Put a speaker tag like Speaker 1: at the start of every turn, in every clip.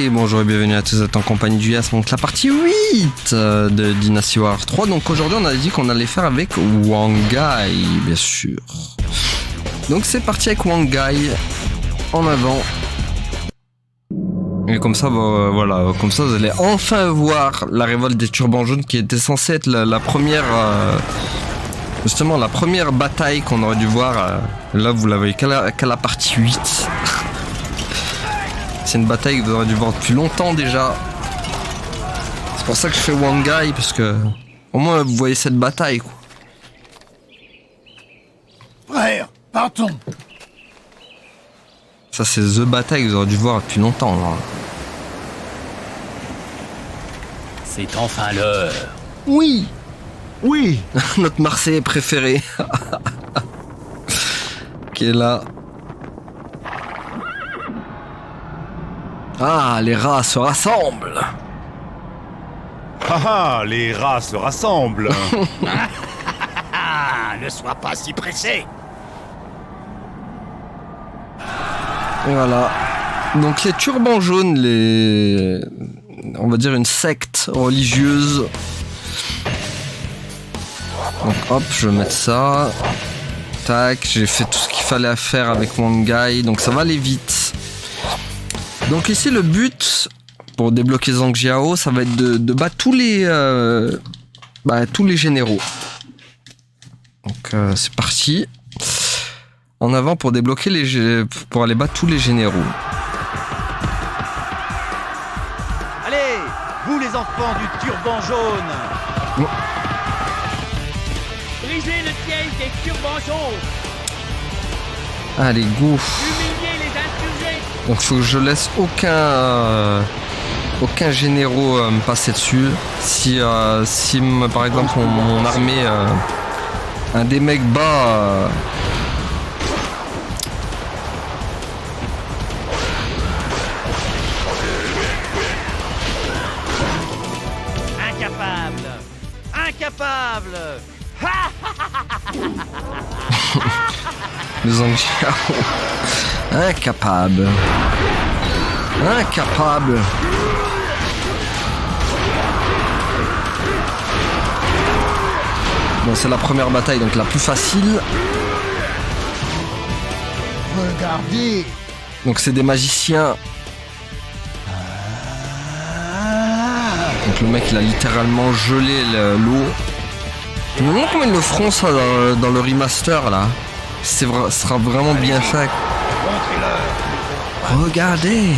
Speaker 1: Et bonjour et bienvenue à tous, vous êtes en compagnie du Yas, donc la partie 8 de Dynasty Warriors 3. Donc aujourd'hui on a dit qu'on allait faire avec Wangai, bien sûr. Donc c'est parti avec Wangai, en avant. Et comme ça, voilà, comme ça vous allez enfin voir la révolte des turbans jaunes qui était censée être la première... justement la première bataille qu'on aurait dû voir. Là vous la voyez qu'à la partie 8. C'est une bataille que vous aurez dû voir depuis longtemps déjà. C'est pour ça que je fais Wangai, parce que au moins vous voyez cette bataille quoi.
Speaker 2: Frère, partons.
Speaker 1: Ça c'est The Bataille que vous aurez dû voir depuis longtemps là.
Speaker 3: C'est enfin l'heure.
Speaker 1: Oui.
Speaker 2: Oui.
Speaker 1: Notre Marseillais préféré. Qui est là. Ah, les rats se rassemblent.
Speaker 4: Ah, les rats se rassemblent.
Speaker 2: Ne sois pas si pressé.
Speaker 1: Et voilà. Donc les turbans jaunes, on va dire une secte religieuse. Donc hop, je vais mettre ça. Tac, j'ai fait tout ce qu'il fallait faire avec Wangai, donc ça va aller vite. Donc ici le but pour débloquer Zhang Jiao, ça va être de battre tous les généraux. Donc c'est parti. En avant pour débloquer pour aller battre tous les généraux.
Speaker 3: Allez, vous les enfants du turban jaune.
Speaker 5: Brisez le siège des turbans jaunes.
Speaker 1: Allez, go.
Speaker 5: Humiliez les insurgés.
Speaker 1: Donc faut que je laisse aucun généraux me passer dessus. Si par exemple mon armée un des mecs bat
Speaker 3: Incapable.
Speaker 1: le Zhang Jiao. Incapable. Bon, c'est la première bataille, donc la plus facile.
Speaker 2: Regardez.
Speaker 1: Donc c'est des magiciens. Donc le mec il a littéralement gelé l'eau. Je me demande comment ils le feront ça dans le remaster là. Ce sera vraiment bien fait. Regardez.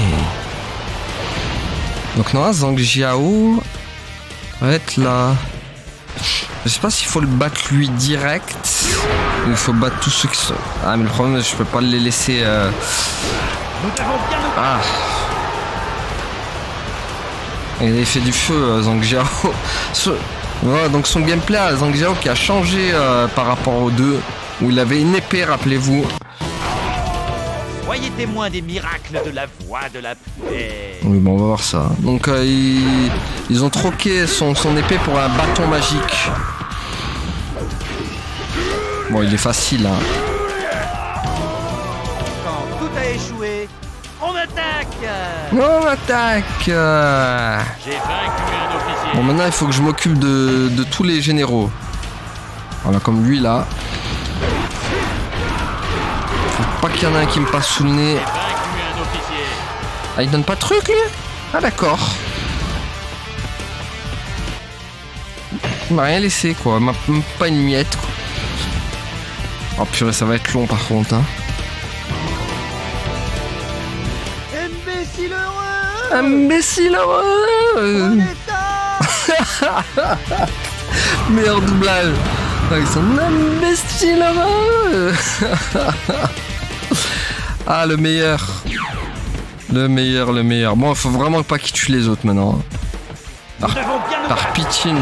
Speaker 1: Donc non, Zhang Jiao va être là. Je sais pas s'il faut le battre lui direct ou il faut battre tous ceux qui sont... Ah mais le problème je peux pas les laisser... Ah. Il a fait du feu Zhang Jiao. Voilà, donc son gameplay à Zhang Jiao qui a changé par rapport aux deux où il avait une épée, rappelez-vous.
Speaker 3: Soyez témoins des miracles de la voix de la paix.
Speaker 1: Oui, bon, on va voir ça. Donc ils ont troqué son épée pour un bâton magique. Bon, il est facile, hein.
Speaker 3: Quand tout a échoué, on attaque.
Speaker 1: On attaque.
Speaker 5: J'ai vaincu un officier.
Speaker 1: Bon, maintenant il faut que je m'occupe de tous les généraux. Voilà, comme lui là. Faut pas qu'il y en ait un qui me passe sous le nez.
Speaker 5: J'ai vaincu un officier.
Speaker 1: Ah, il donne pas de truc lui? Ah d'accord. Il m'a rien laissé quoi, même pas une miette quoi. Oh purée, ça va être long par contre hein.
Speaker 3: Imbécile heureux.
Speaker 1: Imbécile heureux. Meilleur doublage. Avec son imbécile heureux. Ah le meilleur. Le meilleur. Bon, il faut vraiment pas qu'il tue les autres maintenant. Par pitié.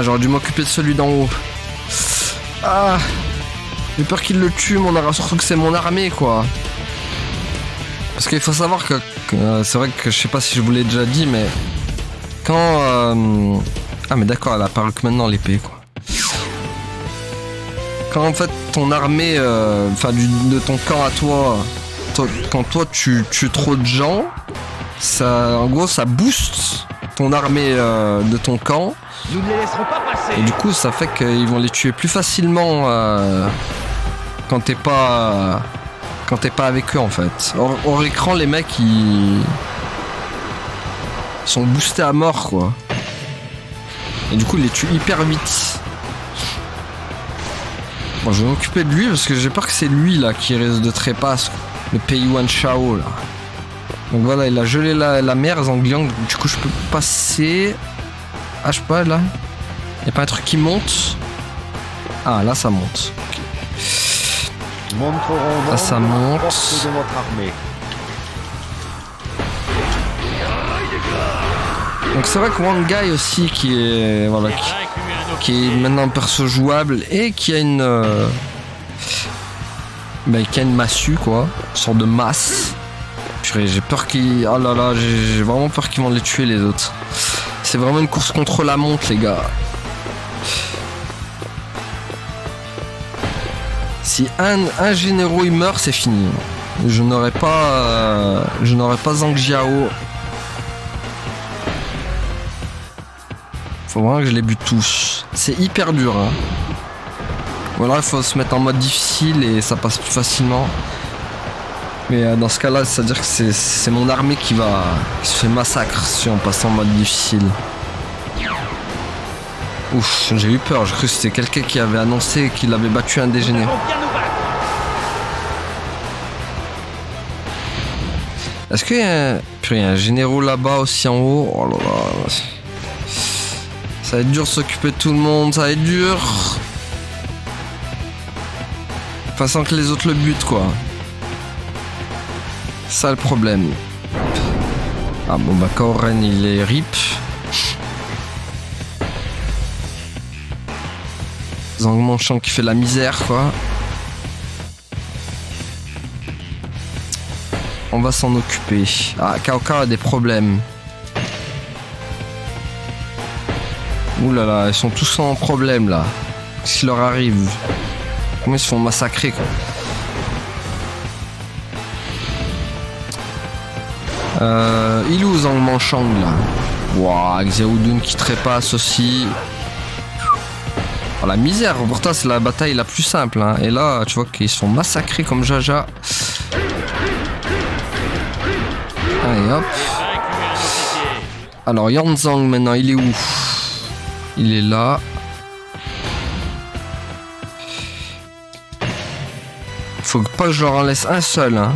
Speaker 1: J'aurais dû m'occuper de celui d'en haut. Ah, j'ai peur qu'il le tue, mais on aura surtout que c'est mon armée quoi. Parce qu'il faut savoir que c'est vrai que je sais pas si je vous l'ai déjà dit, mais quand ah mais d'accord, elle a apparu que maintenant l'épée quoi. Quand en fait ton armée, de ton camp à toi quand toi tu tues trop de gens, ça, en gros, ça booste ton armée de ton camp.
Speaker 3: Nous ne les laisserons pas passer.
Speaker 1: Et du coup, ça fait qu'ils vont les tuer plus facilement quand t'es pas avec eux en fait. Hors écran, les mecs ils sont boostés à mort quoi. Et du coup, ils les tuent hyper vite. Bon, je vais m'occuper de lui parce que j'ai peur que c'est lui là qui risque de trépasse. Le Pei-Yuan Shao là. Donc voilà, il a gelé la mer Zangliang. Du coup, je peux passer. Ah, je sais pas là. Y'a pas un truc qui monte? Ah, là ça monte. Okay.
Speaker 3: Montrerons
Speaker 1: Là ça monte.
Speaker 3: la force de notre armée.
Speaker 1: Donc c'est vrai que Wang Gai aussi qui est voilà
Speaker 5: J'ai vaincu un
Speaker 1: qui est
Speaker 5: officier.
Speaker 1: maintenant perso jouable et qui a une qui a une massue quoi, une sorte de masse. Purée, j'ai peur qu'ils oh là là, j'ai vraiment peur qu'ils vont les tuer les autres. C'est vraiment une course contre la montre les gars. Si un généraux il meurt, c'est fini. Je n'aurai pas Zhang Jiao. Faut vraiment que je les bute tous. C'est hyper dur. Hein. Ou alors il faut se mettre en mode difficile et ça passe plus facilement. Mais dans ce cas-là, c'est-à-dire que c'est mon armée qui se fait massacre si on passe en mode difficile. Ouf, j'ai eu peur. J'ai cru que c'était quelqu'un qui avait annoncé qu'il avait battu un
Speaker 3: Nous
Speaker 1: dégénéré.
Speaker 3: allons bien nous battre.
Speaker 1: Est-ce qu'il y a un généraux là-bas aussi en haut? Oh là là. Ça va être dur de s'occuper de tout le monde, ça va être dur. Enfin, sans que les autres le butent, quoi. C'est ça le problème. Ah bon, bah Kaoren, il est rip. Zhang Manchang qui fait la misère, quoi. On va s'en occuper. Ah, Cao Cao a des problèmes. Ouh là là, ils sont tous en problème là. Qu'est-ce qui leur arrive? Comment ils se font massacrer quoi. Il est où Zhang Manchang là? Wouah, Xiaodun qui trépasse aussi. Oh, la misère, pourtant c'est la bataille la plus simple. Hein. Et là, tu vois qu'ils se font massacrer comme Jaja. Allez hop.
Speaker 5: J'ai vaincu un officier.
Speaker 1: Alors Yanzang maintenant, il est où? Il est là. Faut pas que je leur en laisse un seul. Hein.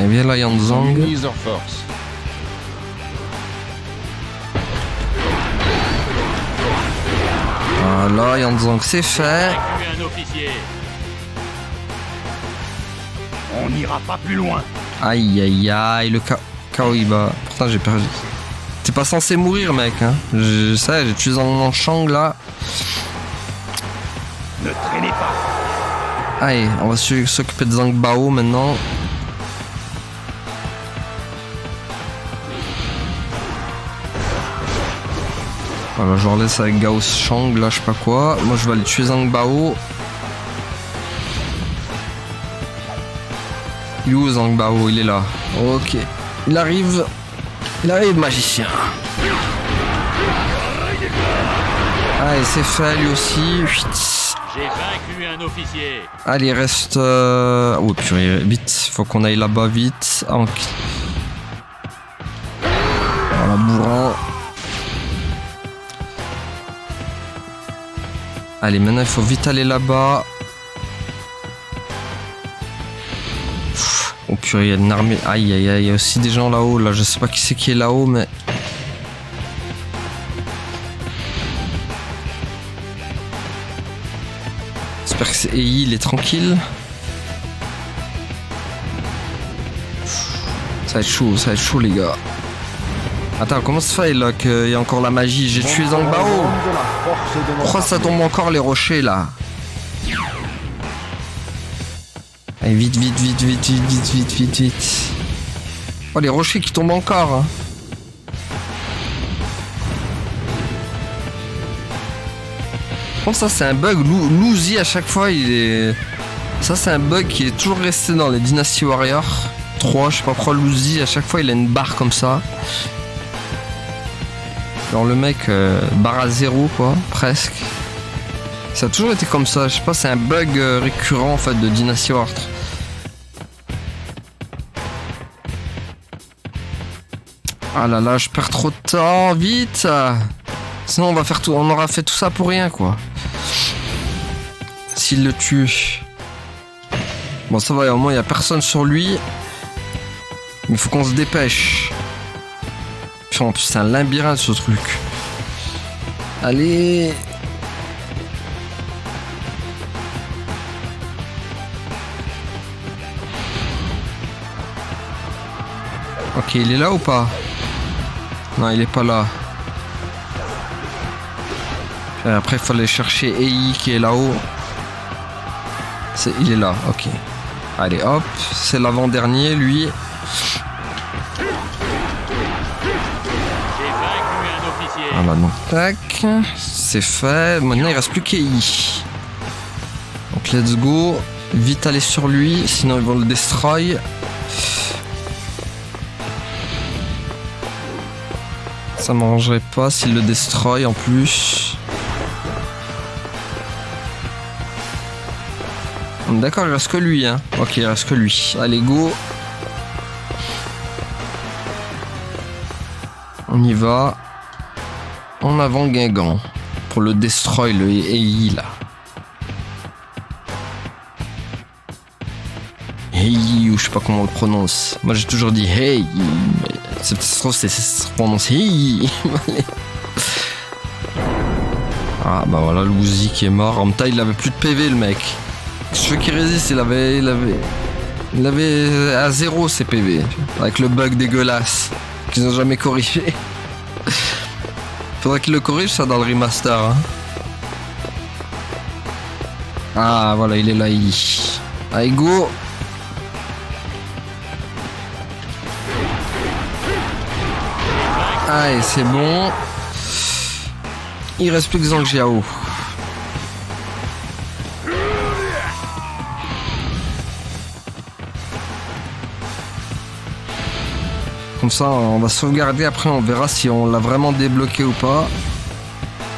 Speaker 1: Et bien là Yanzang.
Speaker 3: Utilise leur force.
Speaker 1: Voilà, Yanzang c'est fait.
Speaker 5: Vaincu un officier.
Speaker 2: On n'ira pas plus loin.
Speaker 1: Aïe aïe aïe, le Kaoiba. Pourtant j'ai perdu. T'es pas censé mourir mec. Hein. Je sais, j'ai tué Zhang Shang là.
Speaker 2: Ne traînez pas.
Speaker 1: Allez, on va s'occuper de Zhang Bao maintenant. Voilà, je leur laisse avec Gao Shang, là, je sais pas quoi. Moi, je vais aller tuer Zhang Bao. Il est où Zhang Bao? Il est là. Ok. Il arrive, magicien. Allez, c'est fait, lui aussi. Chut.
Speaker 5: J'ai vaincu un officier.
Speaker 1: Allez, il reste... Oh purée, vite. Faut qu'on aille là-bas vite. Voilà, bourrin. Allez, maintenant, il faut vite aller là-bas. Oh purée, il y a une armée. Aïe, aïe, aïe. Il y a aussi des gens là-haut. Là, je sais pas qui c'est qui est là-haut, mais... J'espère que c'est Ei, il est tranquille. Ça va être chaud les gars. Attends, comment ça fait là qu'il y a encore la magie? J'ai tué Zhang Bao.
Speaker 3: De la force de notre
Speaker 1: Pourquoi ça
Speaker 3: armée.
Speaker 1: tombe encore les rochers là? Allez, vite. Oh, les rochers qui tombent encore. Hein. Bon, ça c'est un bug. Luzi à chaque fois il est... Ça c'est un bug qui est toujours resté dans les Dynasty Warriors 3. Je sais pas pourquoi Luzi à chaque fois il a une barre comme ça. Alors le mec barre à 0 quoi, presque. Ça a toujours été comme ça. Je sais pas, c'est un bug récurrent en fait de Dynasty Warriors 3. Ah là là, je perds trop de temps, vite. Sinon on aura fait tout ça pour rien quoi. S'il le tue. Bon ça va, au moins il y a personne sur lui. Mais faut qu'on se dépêche. Puis en plus c'est un labyrinthe ce truc. Allez. Ok, il est là ou pas? Non, il est pas là. Et après, il fallait chercher Ei qui est là-haut. Il est là, ok. Allez, hop, c'est l'avant-dernier, lui.
Speaker 5: J'ai vaincu un officier.
Speaker 1: Voilà, donc tac, c'est fait. Maintenant, il reste plus qu'Ei. Donc, let's go. Vite aller sur lui, sinon ils vont le destroy. Ça m'arrangerait pas s'il le destroy en plus. D'accord, il reste que lui, hein. Ok, il reste que lui. Allez, go. On y va. En avant Guingamp. Pour le destroy, le Ei là. Ei, ou je sais pas comment on le prononce. Moi j'ai toujours dit Hey. C'est prononce Hey. Ah bah voilà, le Woozy qui est mort. En même temps, il avait plus de PV le mec. Ceux qui résistent, il avait à 0 ses PV. Avec le bug dégueulasse qu'ils n'ont jamais corrigé. Faudrait qu'il le corrige ça dans le remaster. Hein. Ah voilà, il est là. Allez, go. Allez, c'est bon. Il reste plus que Zhang Jiao. Comme ça, on va sauvegarder. Après, on verra si on l'a vraiment débloqué ou pas.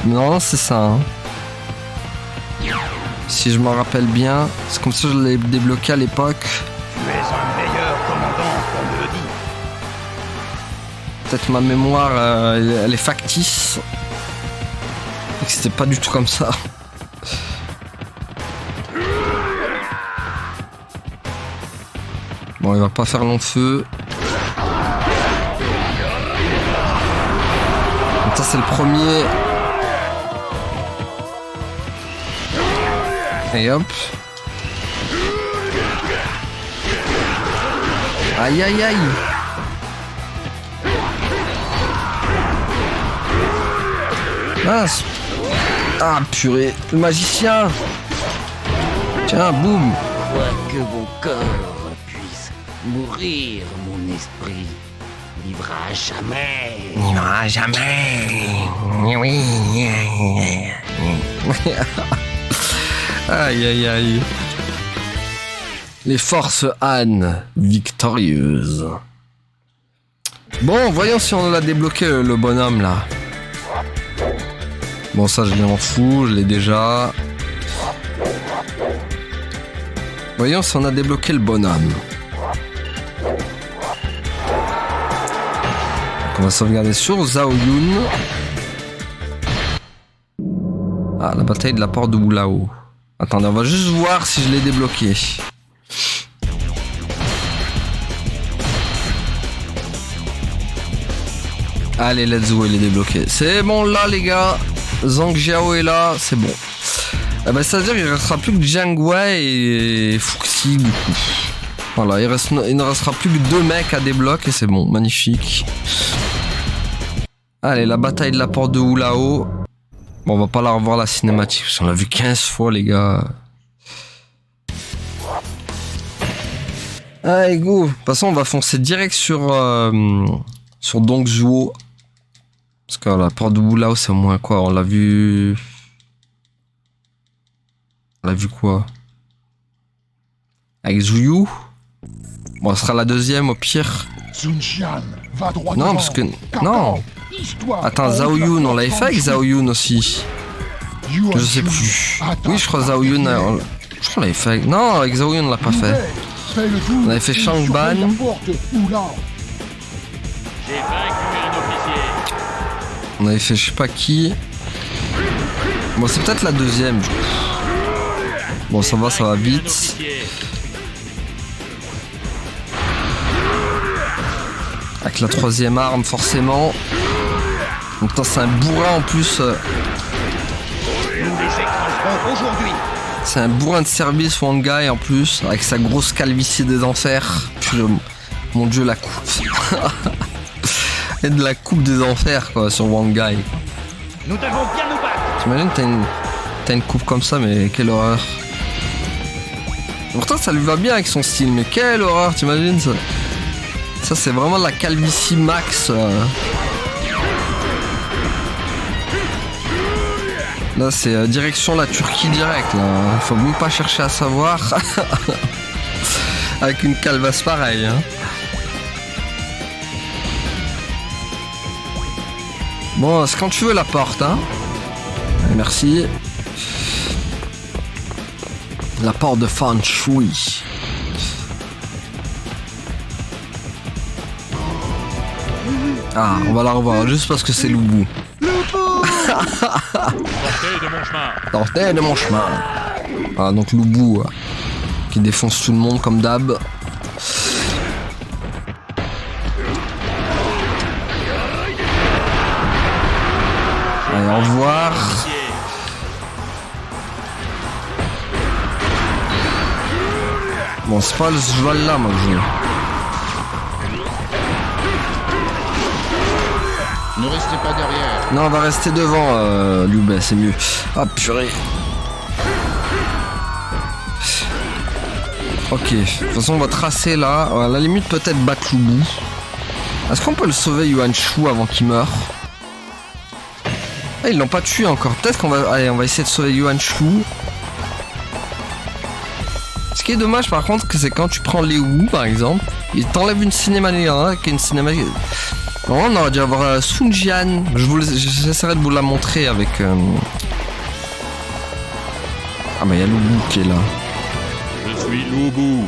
Speaker 1: Non, c'est ça. Hein. Si je me rappelle bien, c'est comme ça que je l'ai débloqué à l'époque.
Speaker 2: Tu es un meilleur commandant qu'on me le dit.
Speaker 1: Peut-être ma mémoire, elle est factice. Et que c'était pas du tout comme ça. Bon, il va pas faire long feu. Donc ça, c'est le premier. Et hop. Aïe aïe aïe. Mince. Ah purée, le magicien. Tiens, boum.
Speaker 6: Quoi que mon corps puisse mourir, mon esprit vivra jamais.
Speaker 1: Il n'y aura jamais. Oui. Aïe aïe aïe. Les forces Han victorieuses. Bon, voyons si on l'a débloqué le bonhomme là. Bon, ça je m'en fous, je l'ai déjà. Voyons si on a débloqué le bonhomme. Donc on va sauvegarder sur Zhao Yun. Ah, la bataille de la porte de Wulao. Attendez, on va juste voir si je l'ai débloqué. Allez, let's go, il est débloqué. C'est bon là, les gars. Zhang Jiao est là, c'est bon. Eh ben, ça veut dire qu'il ne restera plus que Jiang Wei et Fuxi, du coup. Voilà, il ne restera plus que 2 mecs à débloquer et c'est bon, magnifique. Allez, la bataille de la porte de Wulao. Bon, on va pas la revoir la cinématique, parce qu'on l'a vu 15 fois, les gars. Allez, go. De toute façon, on va foncer direct sur Dongzhuo. Parce que la porte de Wulao, c'est au moins quoi? On l'a vu On a vu quoi? Avec Zuyu? Bon, ce sera la deuxième au pire.
Speaker 7: Sun Jian, va droit
Speaker 1: Non,
Speaker 7: devant.
Speaker 1: parce que...
Speaker 7: Car
Speaker 1: Non.
Speaker 7: histoire
Speaker 1: Attends,
Speaker 7: honte
Speaker 1: Zhao
Speaker 7: la
Speaker 1: Yun, on
Speaker 7: force
Speaker 1: l'avait fait avec Zhao Yun aussi.
Speaker 7: Yuan
Speaker 1: Je sais
Speaker 7: Shu
Speaker 1: plus.
Speaker 7: attaque
Speaker 1: Oui, je crois
Speaker 7: par
Speaker 1: Zhao Yun...
Speaker 7: derrière.
Speaker 1: Je crois qu'on l'avait fait avec... Non, avec Zhao Yun, on l'a pas fait.
Speaker 7: Fais le tour
Speaker 1: On avait fait
Speaker 7: et
Speaker 1: Shang
Speaker 7: surveille
Speaker 1: Ban.
Speaker 7: la porte, Oula.
Speaker 5: J'ai vaincu un officier.
Speaker 1: On avait fait je sais pas qui. Bon, c'est peut-être la deuxième. Bon, ça va
Speaker 5: Un
Speaker 1: vite.
Speaker 5: officier.
Speaker 1: Avec la troisième arme, forcément. Putain, c'est un bourrin en plus.
Speaker 3: Nous les écraserons aujourd'hui.
Speaker 1: C'est un bourrin de service, Wang Gai en plus. Avec sa grosse calvitie des enfers. Puis mon dieu, la coupe. Et de la coupe des enfers, quoi, sur Wang Gai.
Speaker 3: Nous devons bien nous battre.
Speaker 1: T'imagines, t'as une coupe comme ça, mais quelle horreur. Pourtant, ça lui va bien avec son style, mais quelle horreur, t'imagines ça? Ça, c'est vraiment de la calvitie max. Là, c'est direction la Turquie direct. Là. Faut même pas chercher à savoir. Avec une calvasse pareille. Hein. Bon, c'est quand tu veux la porte. Hein. Merci. La porte de Fan Shui. Ah, on va la revoir juste parce que c'est Loubou.
Speaker 5: Sortez de mon chemin.
Speaker 1: Sortez de mon chemin. Voilà, donc Loubou qui défonce tout le monde comme d'hab. Allez, au revoir.
Speaker 5: Officier.
Speaker 1: Bon, c'est pas le cheval là, moi, que je veux.
Speaker 7: Ne restez pas derrière.
Speaker 1: Non, on va rester devant, Liu Bei, c'est mieux. Ah, purée. Ok, de toute façon, on va tracer là. À la limite, peut-être battre Loubou. Est-ce qu'on peut le sauver, Yuan Shu, avant qu'il meure? Ah, ils l'ont pas tué encore. Peut-être qu'on va... Allez, on va essayer de sauver Yuan Shu. Ce qui est dommage, par contre, que c'est quand tu prends les Wu, par exemple, il t'enlève une cinématique, hein, qui est une cinématique... Normalement, on aurait dû avoir Sun Jian. J'essaierai de vous la montrer avec... Ah, mais il y a Loubou qui est là.
Speaker 4: Je suis Loubou.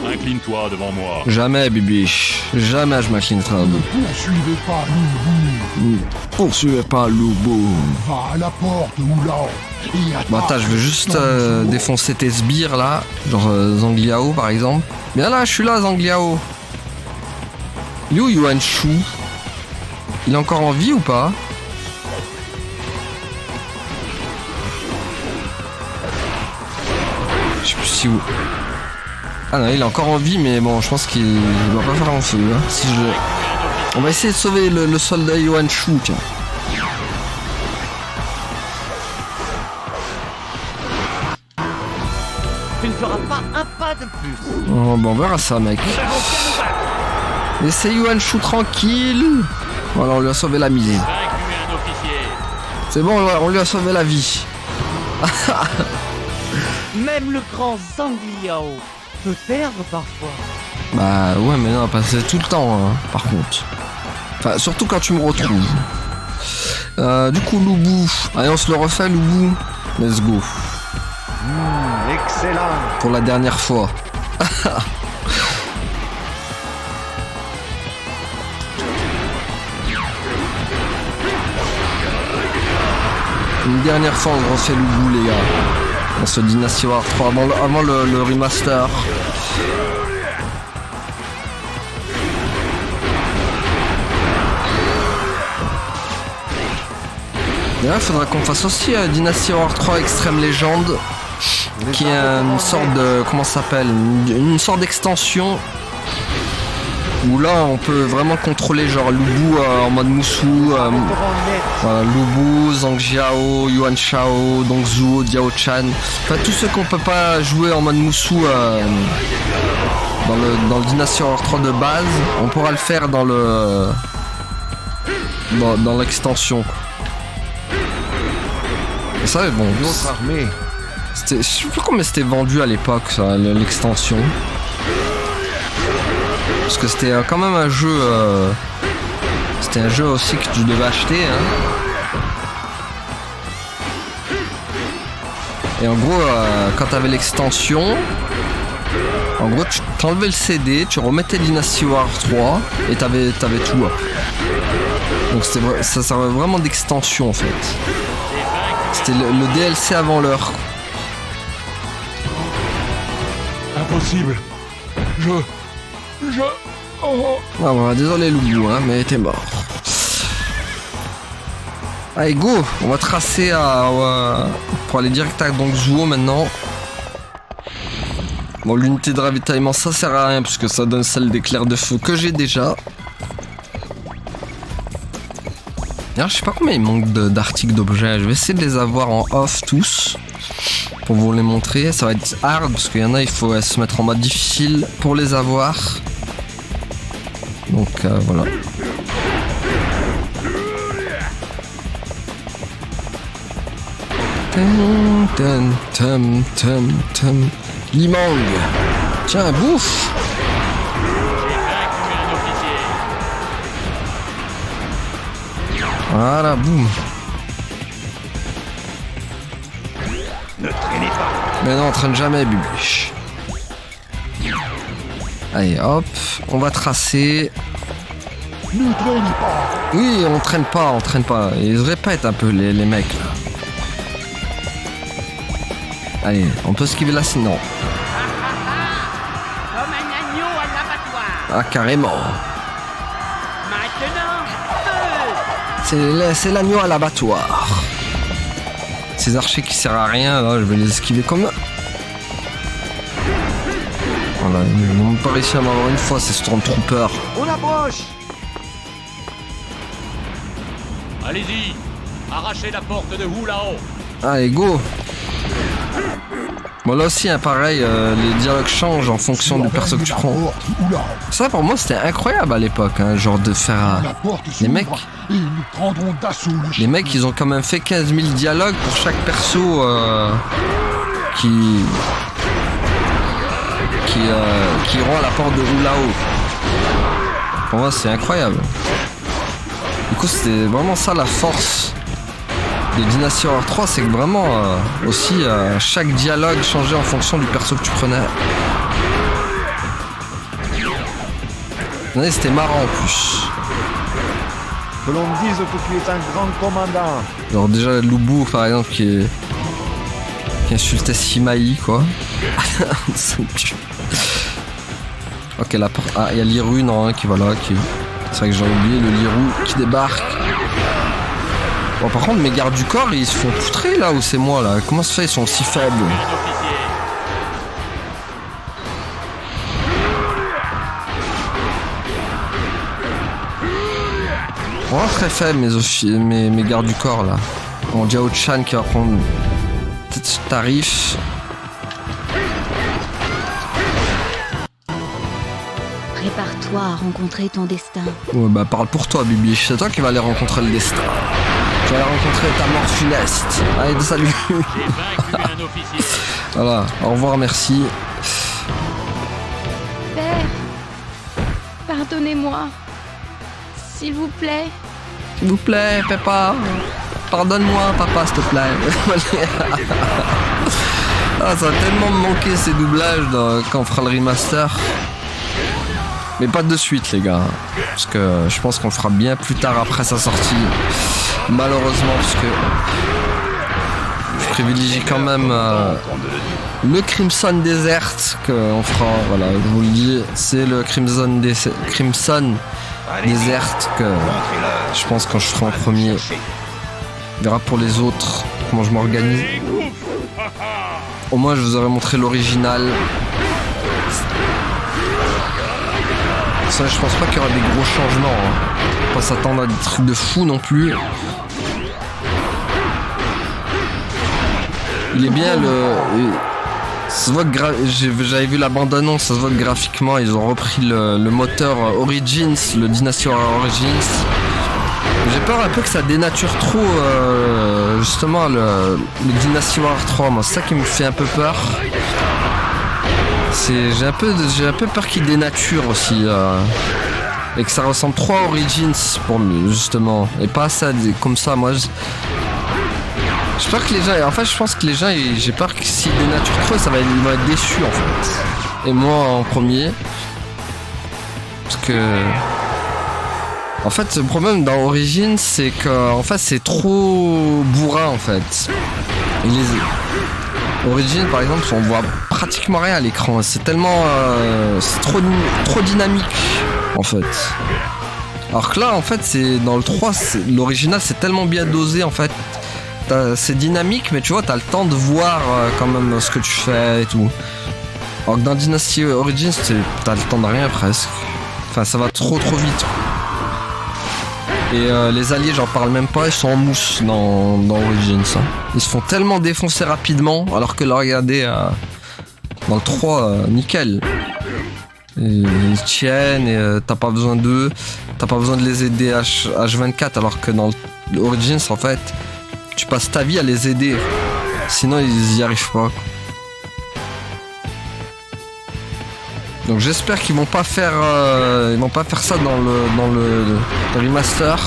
Speaker 4: Incline-toi devant moi.
Speaker 1: Jamais, bibiche. Jamais je m'inclinerai à
Speaker 7: Ne
Speaker 1: vous.
Speaker 7: poursuivez pas Loubou.
Speaker 1: Poursuivez pas Loubou.
Speaker 7: Va à la porte, Oula. Et attaque.
Speaker 1: Bon, attends, je veux juste
Speaker 7: Dans le
Speaker 1: défoncer tes sbires là. Genre Zhang Liao par exemple. Bien là, je suis là, Zhang Liao. Il est où Yuan Shu? Il est encore en vie ou pas? Je sais plus si où. Ah non, il est encore en vie, mais bon, je pense qu'il va pas faire long feu. Hein, si je... On va essayer de sauver le soldat Yuan Shu, tiens.
Speaker 3: Tu ne feras pas un pas de plus.
Speaker 1: Oh, bon, on verra ça, mec.
Speaker 3: Nous devons bien nous battre.
Speaker 1: Laissez Yuan Shu tranquille. Voilà, on lui a sauvé la mise.
Speaker 5: Vaincu un officier.
Speaker 1: C'est bon, on lui a sauvé la vie.
Speaker 3: Même le grand Zhang Liao peut perdre parfois.
Speaker 1: Bah ouais, mais non, pas c'est tout le temps, hein, par contre. Enfin, surtout quand tu me retrouves. Du coup, Loubou. Allez, on se le refait, Loubou. Let's go.
Speaker 3: Excellent.
Speaker 1: Pour la dernière fois. Une dernière fois, on refait Loubou, les gars. Dans ce Dynasty War 3, avant le remaster. Et là, il faudra qu'on fasse aussi Dynasty War 3 Extreme Legend, qui est une sorte de... Comment ça s'appelle? Une sorte d'extension où là, on peut vraiment contrôler genre Loubou en mode Musou, voilà, Loubou, Zhang Jiao, Yuan Shao, Dongzhuo, Diao Chan. Enfin, tous ceux qu'on peut pas jouer en mode Musou dans le Dynasty War 3 de base, on pourra le faire dans le... dans l'extension. Et ça, bon,
Speaker 8: Notre armée
Speaker 1: Je sais plus combien c'était vendu à l'époque, ça, l'extension. Parce que c'était quand même un jeu... C'était un jeu aussi que tu devais acheter. Hein. Et en gros, quand t'avais l'extension, en gros, tu t'enlevais le CD, tu remettais Dynasty Warriors 3 et t'avais tout. Donc ça servait vraiment d'extension en fait. C'était le DLC avant l'heure.
Speaker 7: Impossible. Oh.
Speaker 1: Ah bah, désolé Loubou, hein, mais t'es mort. Allez go, on va tracer pour aller direct à Dongzuo maintenant. Bon, l'unité de ravitaillement ça sert à rien parce que ça donne celle d'éclair de feu que j'ai déjà. D'ailleurs je sais pas combien il manque d'articles d'objets, je vais essayer de les avoir en off tous pour vous les montrer. Ça va être hard parce qu'il y en a il faut se mettre en mode difficile pour les avoir. Donc voilà. Limang. Tiens, bouffe.
Speaker 5: J'ai vaincu un officier.
Speaker 1: Voilà, boum.
Speaker 2: Ne traînez pas.
Speaker 1: Mais non, on traîne jamais, Bubiche. Allez, hop, on va tracer.
Speaker 7: Ne traînez pas.
Speaker 1: Oui, on traîne pas. Ils se répètent un peu, les mecs, là. Allez, on peut esquiver là, sinon.
Speaker 6: Comme un agneau à l'abattoir.
Speaker 1: Ah, carrément.
Speaker 6: Maintenant, feu.
Speaker 1: C'est l'agneau à l'abattoir. Ces archers qui servent à rien, là, je vais les esquiver comme... Voilà, ils n'ont pas réussi à m'avoir une fois, ces Stormtroopers.
Speaker 3: On approche.
Speaker 5: Allez-y, arrachez la porte de Hulao.
Speaker 1: Allez, go. Bon, là aussi, hein, pareil, les dialogues changent en fonction du perso que tu prends. Ça, pour moi, c'était incroyable à l'époque, hein, genre de faire... les mecs...
Speaker 7: Et nous prendrons d'assaut le
Speaker 1: Les mecs, ils ont quand même fait 15 000 dialogues pour chaque perso qui iront à la porte de Hulao. Pour moi, c'est incroyable. Du coup, c'était vraiment ça la force de Dynasty Warriors 3, c'est que vraiment aussi chaque dialogue changeait en fonction du perso que tu prenais. Ouais, c'était marrant en plus.
Speaker 3: Que l'on me dise que tu es un grand commandant.
Speaker 1: Genre déjà Loubou par exemple qui insultait Simaï quoi. Ok la porte. Ah il y a Liru non qui va là qui. C'est vrai que j'ai oublié le Liru qui débarque. Bon par contre mes gardes du corps ils se font poutrer là ou c'est moi là. Comment ça se fait ils sont aussi faibles?
Speaker 5: Un officier.
Speaker 1: Vraiment très faible mes gardes du corps là. Bon Jiao Chan qui va prendre peut-être ce tarif.
Speaker 8: Prépare-toi à rencontrer ton destin.
Speaker 1: Ouais bah parle pour toi Bibiche, c'est toi qui vas aller rencontrer le destin. Tu vas aller rencontrer ta mort funeste. Allez salut.
Speaker 5: J'ai vaincu un officier.
Speaker 1: Voilà, au revoir, merci.
Speaker 8: Père, pardonnez-moi. S'il vous plaît.
Speaker 1: S'il vous plaît, papa. Pardonne-moi, papa, s'il te plaît. Ah, ça va tellement me manquer ces doublages quand on fera le remaster. Mais pas de suite, les gars. Parce que je pense qu'on le fera bien plus tard après sa sortie. Malheureusement, parce que je privilégie quand même le Crimson Desert qu'on fera. Voilà, je vous le dis, c'est le Crimson Desert que je pense quand je serai en premier. On verra pour les autres comment je m'organise. Au moins, je vous aurais montré l'original. Ça, je pense pas qu'il y aura des gros changements. Hein. Faut pas s'attendre à des trucs de fou non plus. Il est bien ça se voit que j'avais vu la bande-annonce, ça se voit que graphiquement ils ont repris le moteur Origins, le Dynasty Warriors Origins. J'ai peur un peu que ça dénature trop justement le Dynasty Warrior 3. Moi, c'est ça qui me fait un peu peur. J'ai un peu peur qu'il dénature aussi et que ça ressemble trop à Origins pour justement et pas à ça comme ça. Moi, j'espère que les gens. En fait, je pense que les gens, j'ai peur que s'ils dénaturent trop, ils vont être déçus en fait. Et moi en premier, parce que. En fait, le problème dans Origins, c'est que en fait, c'est trop bourrin en fait. Origins, par exemple, on voit pratiquement rien à l'écran. C'est tellement, c'est trop dynamique en fait. Alors que là, en fait, c'est dans le 3, l'original, c'est tellement bien dosé en fait. C'est dynamique, mais tu vois, t'as le temps de voir quand même ce que tu fais et tout. Alors que dans Dynasty Origins, t'as le temps de rien presque. Enfin, ça va trop vite. Et les alliés, j'en parle même pas, ils sont en mousse dans Origins. Hein. Ils se font tellement défoncer rapidement, alors que là, regardez, dans le 3, nickel. Et ils tiennent, et t'as pas besoin d'eux, t'as pas besoin de les aider H24, alors que dans Origins, en fait, tu passes ta vie à les aider. Sinon, ils y arrivent pas. Donc j'espère qu'ils vont pas faire ça dans le remaster,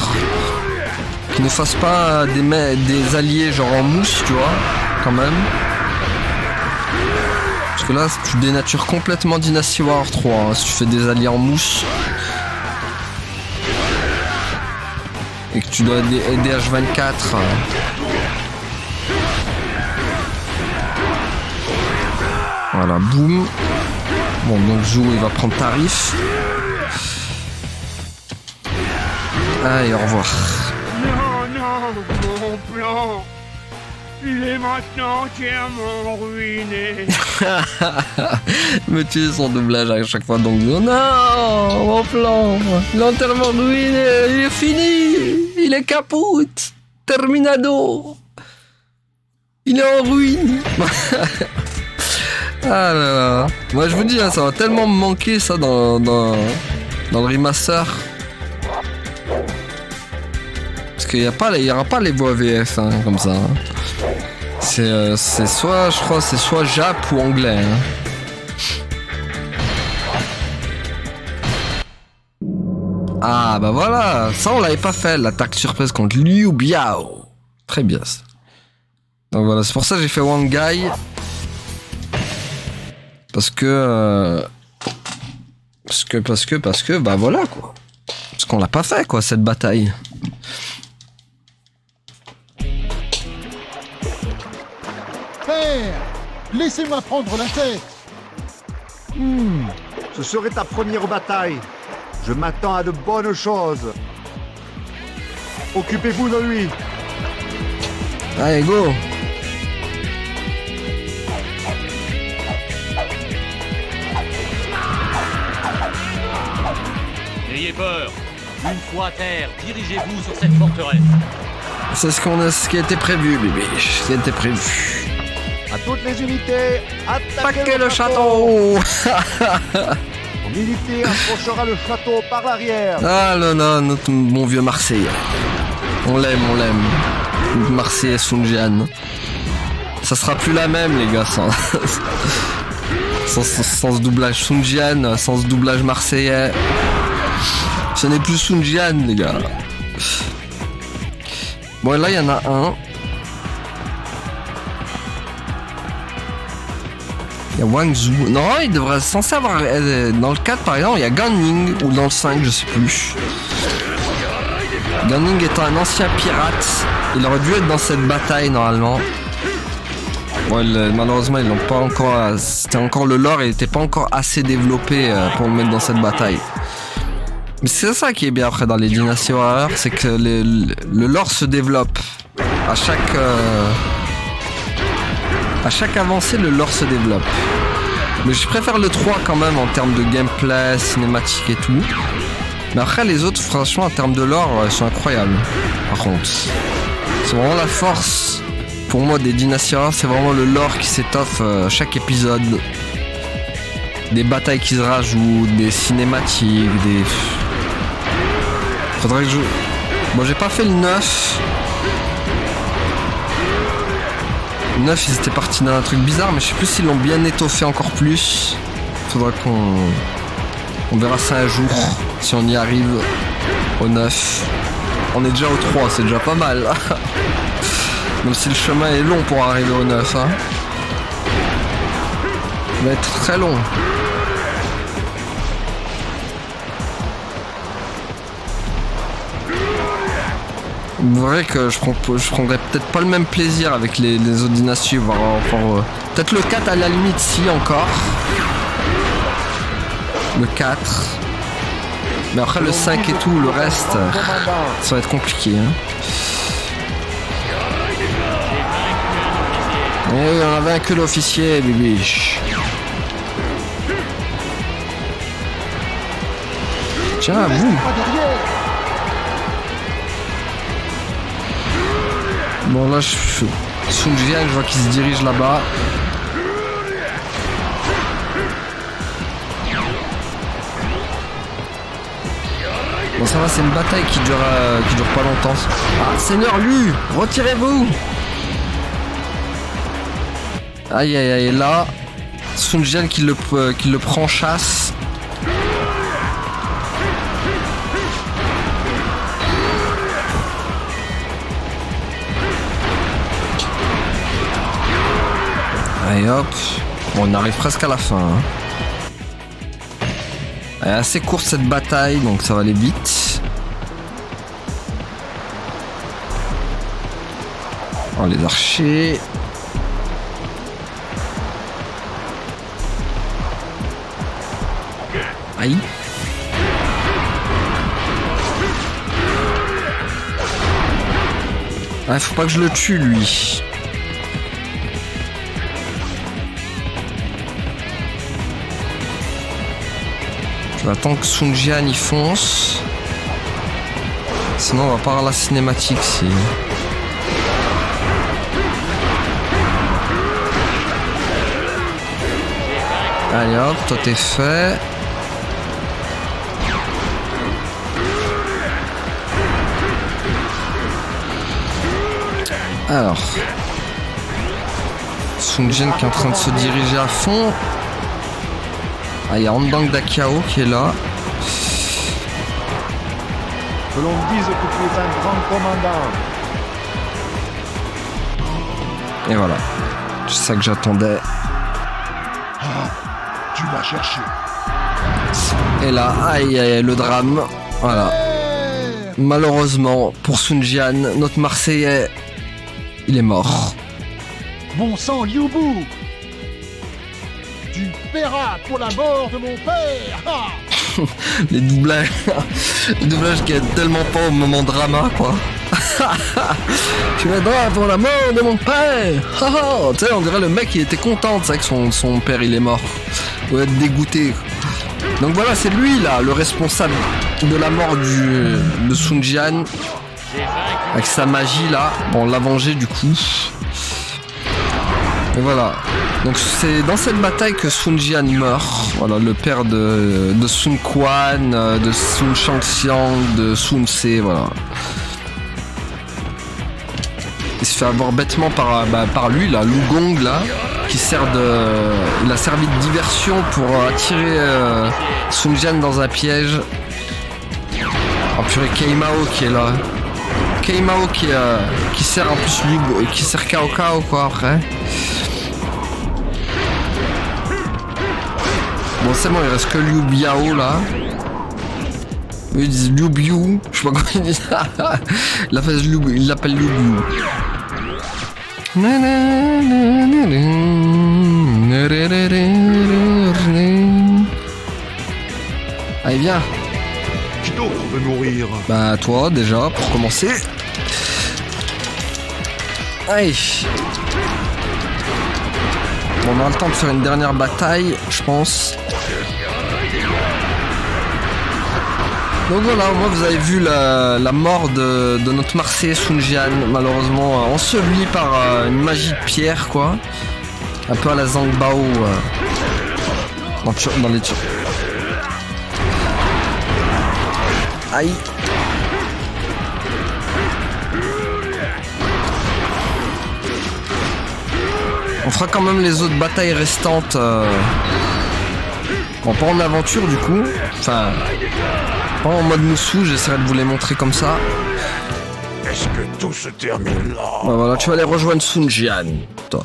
Speaker 1: qu'ils ne fassent pas des alliés genre en mousse, tu vois, quand même. Parce que là tu dénatures complètement Dynasty Warrior 3 hein, si tu fais des alliés en mousse et que tu dois aider H24. Voilà, boum. Bon, donc Zou, il va prendre tarif. Allez, au revoir.
Speaker 6: Non, mon plan. Il est maintenant entièrement ruiné.
Speaker 1: Me tuer son doublage à chaque fois, donc non, mon plan. Il est entièrement ruiné. Il est fini. Il est capote. Terminado. Il est en ruine. Ah là là. Moi je vous dis, hein, ça va tellement me manquer ça dans le remaster. Parce qu'il y aura pas les voix VF hein, comme ça. Hein. C'est soit, je crois, c'est soit Jap ou anglais. Hein. Ah bah voilà, ça on l'avait pas fait, l'attaque surprise contre Liu Biao. Très bien ça. Donc voilà, c'est pour ça que j'ai fait One Guy. Parce que bah voilà quoi. Parce qu'on l'a pas fait quoi cette bataille.
Speaker 7: Père, laissez-moi prendre la tête.
Speaker 2: Ce serait ta première bataille. Je m'attends à de bonnes choses. Occupez-vous de lui.
Speaker 1: Allez go.
Speaker 5: N'ayez peur. Une fois à terre, dirigez-vous sur cette forteresse.
Speaker 1: C'est ce qui était prévu, bébé. Ce qui était prévu.
Speaker 2: À toutes les unités, attaquez
Speaker 1: Paquet le château.
Speaker 2: Mon unité approchera le château par l'arrière.
Speaker 1: Ah là là, notre bon vieux Marseillais. On l'aime. Notre Marseillais Sun Jian. Ça sera plus la même les gars sans ce doublage Sun Jian, sans ce doublage marseillais. Ce n'est plus Sun Jian les gars. Bon là il y en a un. Il y a Wang Zhu. Non, il devrait censé avoir... Dans le 4 par exemple, il y a Gan Ning, ou dans le 5, je sais plus. Gan Ning étant un ancien pirate, il aurait dû être dans cette bataille normalement. Bon, malheureusement, ils l'ont pas encore... C'était encore le lore, il n'était pas encore assez développé pour le mettre dans cette bataille. Mais c'est ça qui est bien après dans les Dynasty Warrior, c'est que le lore se développe. À chaque avancée, le lore se développe. Mais je préfère le 3 quand même en termes de gameplay, cinématique et tout. Mais après les autres, franchement, en termes de lore, ils sont incroyables. Par contre, c'est vraiment la force pour moi des Dynasty Warrior, c'est vraiment le lore qui s'étoffe chaque épisode. Des batailles qui se rajoutent, des cinématiques, des... Bon, j'ai pas fait le 9. Le 9, ils étaient partis dans un truc bizarre, mais je sais plus s'ils l'ont bien étoffé encore plus. Faudra on verra ça un jour, si on y arrive au 9. On est déjà au 3, c'est déjà pas mal. Même si le chemin est long pour arriver au 9. Hein. Il va être très long. C'est vrai que je prendrais peut-être pas le même plaisir avec les autres dynasties. Peut-être le 4 à la limite, si encore. Le 4. Mais après le 5 et tout, le reste, ça va être compliqué. Hein. Et oui, on a vaincu l'officier, bibiche. Tiens, vous. Bon là, Sun Jian, je vois qu'il se dirige là-bas. Bon ça va, c'est une bataille qui dure pas longtemps. Ah, Seigneur Lu, retirez-vous. Aïe aïe aïe, là, Sun Jian qui le prend en chasse. Allez hop, bon, on arrive presque à la fin. Hein. Elle est assez courte cette bataille, donc ça va aller vite. Oh, les archers. Aïe. Ah, faut pas que je le tue lui. Attends que Sun Jian y fonce. Sinon on va pas avoir la cinématique si. Allez hop, toi t'es fait. Alors. Sun Jian qui est en train de se diriger à fond. Ah, il y a Handang Dakiao qui est là.
Speaker 2: Que l'on dise que tu es un grand commandant.
Speaker 1: Et voilà. C'est ça que j'attendais.
Speaker 7: Tu l'as cherché.
Speaker 1: Et là, aïe aïe, le drame. Voilà. Malheureusement, pour Sun Jian, notre Marseillais, il est mort.
Speaker 7: Mon sang, Liu Bu. Tu paieras pour la mort de mon père. Ah.
Speaker 1: Les doublages. Les doublages qui aident tellement pas au moment drama, quoi. Tu m'aideras pour la mort de mon père. Tu sais, on dirait le mec il était content, c'est vrai que son père il est mort. Il doit être dégoûté. Donc voilà, c'est lui là, le responsable de la mort de Sun Jian. Avec sa magie là. Bon, on l'a vengé du coup. Et voilà. Donc c'est dans cette bataille que Sun Jian meurt. Voilà, le père de Sun Quan, de Sun Shangxiang, de Sun Ce, voilà. Il se fait avoir bêtement par lui, là, Lu Gong, là, qui sert de... Il a servi de diversion pour attirer Sun Jian dans un piège. Oh purée, Kei Mao qui est là. Kei Mao qui sert en plus qui sert Cao Cao, quoi, après. Bon, c'est bon, il reste que Liu Biao là. Eux ils disent Liu Biu. Je sais pas comment ils disent. Il l'appelle Liu Biu. Allez, viens.
Speaker 2: Qui d'autre veut mourir?
Speaker 1: Bah, toi déjà, pour commencer. Allez. Bon, on a le temps de faire une dernière bataille, je pense. Donc voilà, moi vous avez vu la mort de notre Marseillais Sun Jian, malheureusement enseveli par une magie de pierre, quoi. Un peu à la Zhang Bao dans les... On fera quand même les autres batailles restantes. Bon, pas en aventure du coup. Enfin, pas en mode moussou, j'essaierai de vous les montrer comme ça.
Speaker 6: Est-ce que tout se termine là?
Speaker 1: Ouais, voilà, tu vas aller rejoindre Sun Jian, toi.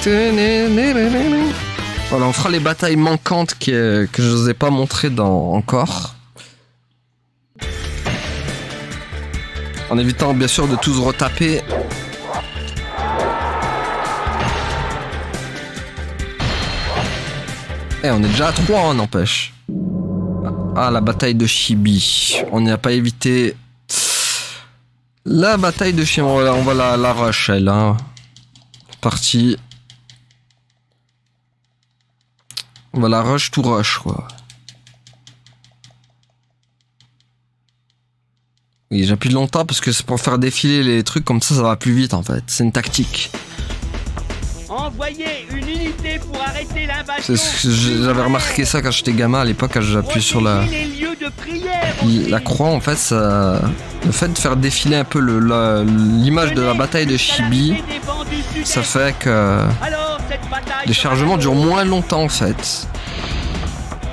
Speaker 1: Voilà, on fera les batailles manquantes que je vous ai pas montrées encore. En évitant bien sûr de tous retaper. Eh, on est déjà à 3, hein, n'empêche. Ah, la bataille de Chibi. On n'y a pas évité. La bataille de Chibi. On va la rush, elle. Hein. Partie. On va la rush tout rush, quoi. Oui, j'appuie longtemps parce que c'est pour faire défiler les trucs comme ça va plus vite en fait. C'est une tactique.
Speaker 3: Envoyez une unité pour arrêter l'invasion.
Speaker 1: C'est ce que j'avais remarqué ça quand j'étais gamin à l'époque, quand j'appuie sur la croix en fait, ça, le fait de faire défiler un peu l'image de la bataille de Chibi, ça fait que les chargements durent moins longtemps en fait.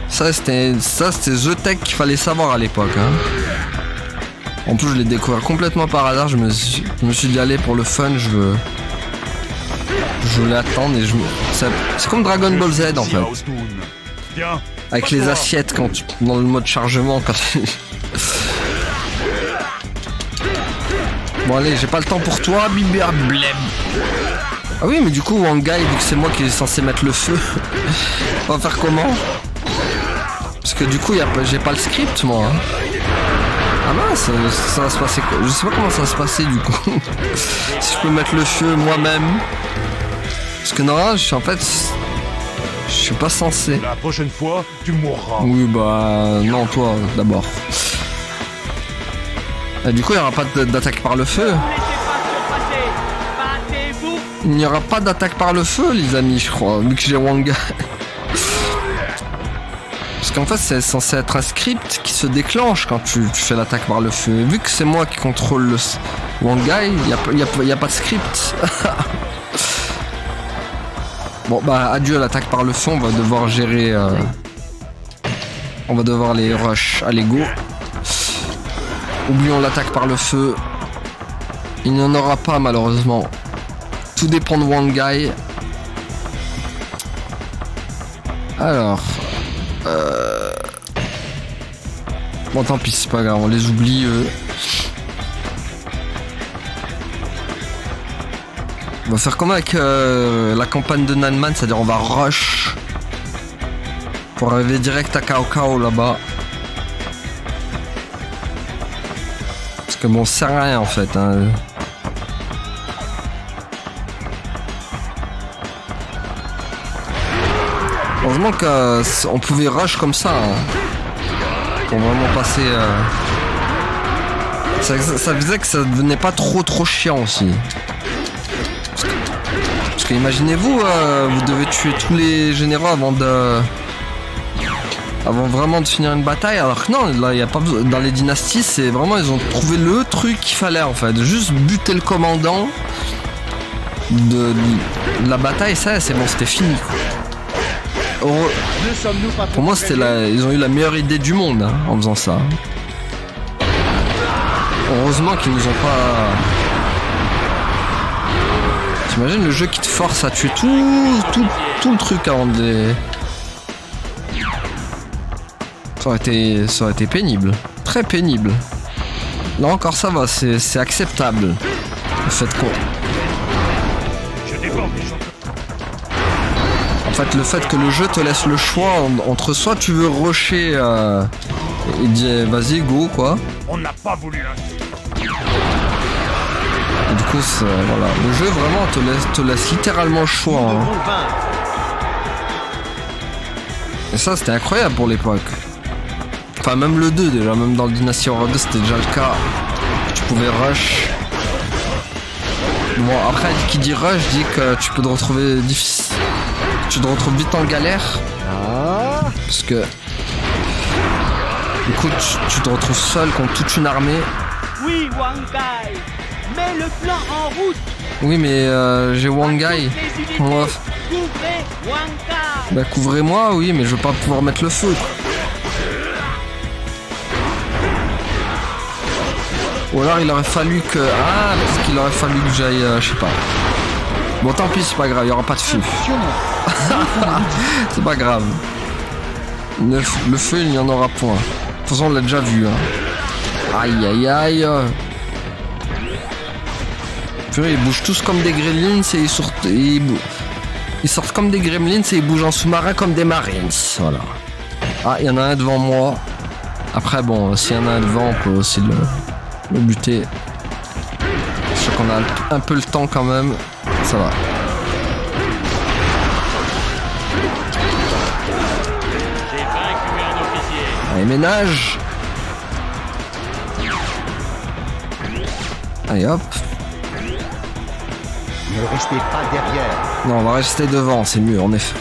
Speaker 1: Ça c'était The Tech qu'il fallait savoir à l'époque. Hein. En plus je l'ai découvert complètement par hasard, je me suis dit allez pour le fun, je voulais attendre et c'est comme Dragon Ball Z en fait. Avec les assiettes dans le mode chargement quand Bon allez, j'ai pas le temps pour toi, Bibia Blem. Ah oui mais du coup Wangai, vu que c'est moi qui est censé mettre le feu, on va faire comment? Parce que du coup j'ai pas le script moi. Hein. Ah mince, ça va se passer quoi? Je sais pas comment ça va se passer du coup. Si je peux mettre le feu moi-même. Parce que non, je suis pas censé.
Speaker 6: La prochaine fois, tu mourras.
Speaker 1: Oui bah non toi d'abord. Et du coup il n'y aura pas d'attaque par le feu. Il n'y aura pas d'attaque par le feu les amis je crois, vu que j'ai Wanga. Parce qu'en fait c'est censé être un script qui se déclenche quand tu fais l'attaque par le feu. Et vu que c'est moi qui contrôle le Wangai, il n'y a pas de script. Bon bah adieu à l'attaque par le feu, on va devoir gérer... On va devoir les rush à l'ego. Oublions l'attaque par le feu. Il n'y en aura pas malheureusement. Tout dépend de Wangai. Alors... Bon tant pis c'est pas grave, on les oublie eux. On va faire comme avec la campagne de Nanman, c'est-à-dire on va rush pour arriver direct à Cao Cao là-bas. Parce que bon, c'est rien en fait. Hein. Heureusement qu'on pouvait rush comme ça. Hein, pour vraiment passer... Ça faisait que ça devenait pas trop chiant aussi. Parce que imaginez-vous, vous devez tuer tous les généraux avant vraiment de finir une bataille, alors que non, là il y a pas besoin. Dans les dynasties, c'est vraiment ils ont trouvé le truc qu'il fallait en fait, juste buter le commandant de la bataille, ça c'est bon, c'était fini. Pour moi, ils ont eu la meilleure idée du monde hein, en faisant ça. Heureusement qu'ils nous ont pas. T'imagines le jeu qui te force à tuer tout le truc avant de les... Ça aurait été pénible. Très pénible. Là encore ça va, c'est acceptable. Le fait qu'on... En fait, le fait que le jeu te laisse le choix entre soit tu veux rusher et dire vas-y go quoi.
Speaker 6: On n'a pas voulu
Speaker 1: Et du coup, voilà, le jeu vraiment te laisse littéralement le choix. Hein. Et ça, c'était incroyable pour l'époque. Enfin, même le 2 déjà, même dans le Dynasty Warrior 2, c'était déjà le cas. Tu pouvais rush. Bon, après, qui dit rush dit que tu peux te retrouver difficile. Tu te retrouves vite en galère. Parce que du coup tu te retrouves seul contre toute une armée.
Speaker 3: Oui, Wangai, mets le plan en route.
Speaker 1: Oui, mais j'ai Wangai. Comment on va
Speaker 5: Couvrez Wanga.
Speaker 1: Bah couvrez-moi, oui, mais je veux pas pouvoir mettre le feu. Ou alors il aurait fallu que... Ah, parce qu'il aurait fallu que j'aille... je sais pas. Bon, tant pis, c'est pas grave, il y aura pas de feu. C'est pas grave. Le feu, il n'y en aura point. De toute façon, on l'a déjà vu. Hein. Aïe, aïe, aïe. Purée, ils bougent tous comme des gremlins et ils sortent comme des gremlins et ils bougent en sous-marin comme des marines. Voilà. Ah, il y en a un devant moi. Après, bon, s'il y en a un devant, on peut aussi le buter. Je sais qu'on a un peu le temps quand même. Ça va.
Speaker 5: J'ai vaincu un officier.
Speaker 1: Allez, ménage. Allez, hop.
Speaker 2: Ne restez pas derrière.
Speaker 1: Non, on va rester devant, c'est mieux, en effet.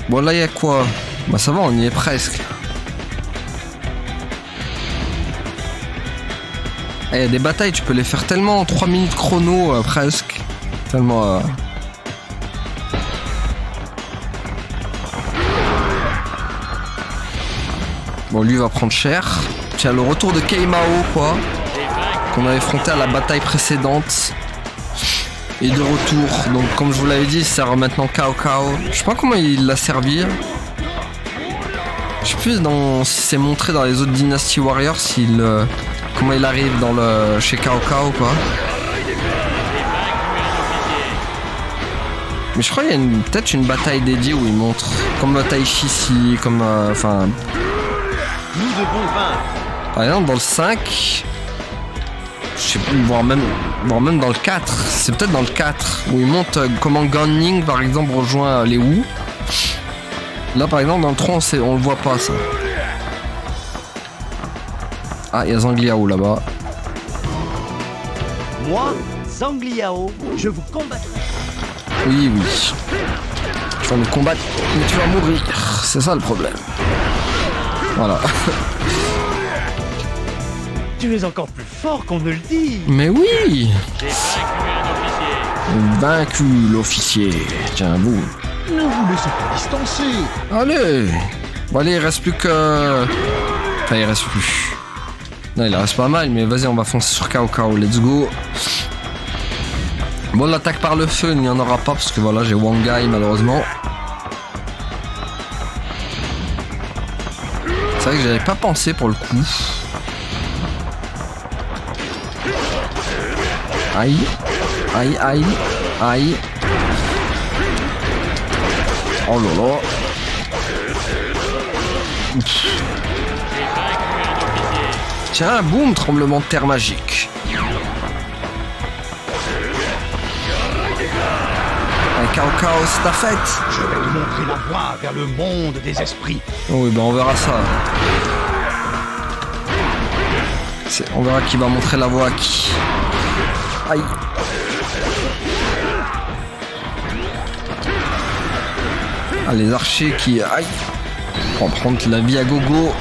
Speaker 1: Bon, là, il y a quoi? Bah, ça va, on y est presque. Il y a des batailles, tu peux les faire tellement en 3 minutes chrono, presque. Tellement... Bon, lui va prendre cher. Tiens, le retour de Keimao, quoi. Qu'on avait affronté à la bataille précédente. Et de retour. Donc, comme je vous l'avais dit, il sert maintenant Cao Cao. Je sais pas comment il l'a servi. Je sais plus si c'est montré dans les autres Dynasty Warriors, comment il arrive chez Cao Cao, quoi. Mais je crois qu'il y a peut-être une bataille dédiée où il montre. Comme Taichi, comme... Enfin...
Speaker 3: Nous devons vaincre.
Speaker 1: Par exemple, dans le 5... Je sais pas, voire même dans le 4. C'est peut-être dans le 4 où il montre comment Ganning, par exemple, rejoint les Wu. Là, par exemple, dans le 3, on le voit pas, ça. Ah, il y a Zangliao là-bas.
Speaker 3: Moi, Zangliao, je vous combattrai.
Speaker 1: Oui. Tu vas me combattre, mais tu vas mourir. C'est ça le problème. Voilà.
Speaker 3: Tu es encore plus fort qu'on ne le dit.
Speaker 1: Mais oui.
Speaker 5: J'ai vaincu un officier.
Speaker 1: Vaincu l'officier. Tiens, vous.
Speaker 7: Ne vous laissez pas distancer.
Speaker 1: Allez. Bon, allez, il reste plus que... Enfin, il reste plus. Non, il reste pas mal, mais vas-y, on va foncer sur Cao Cao. Let's go. Bon, l'attaque par le feu, il n'y en aura pas, parce que voilà, j'ai Wangai, malheureusement. C'est vrai que j'avais pas pensé pour le coup. Aïe. Aïe, aïe, aïe. Oh là là. Tiens, boum, tremblement de terre magique. Un Cao Cao, c'est ta fête.
Speaker 2: Je vais te montrer la voie vers le monde des esprits.
Speaker 1: Oh oui, ben on verra ça. On verra qui va montrer la voie à qui. Aïe. Ah, les archers qui... Aïe. On va prendre la vie à gogo.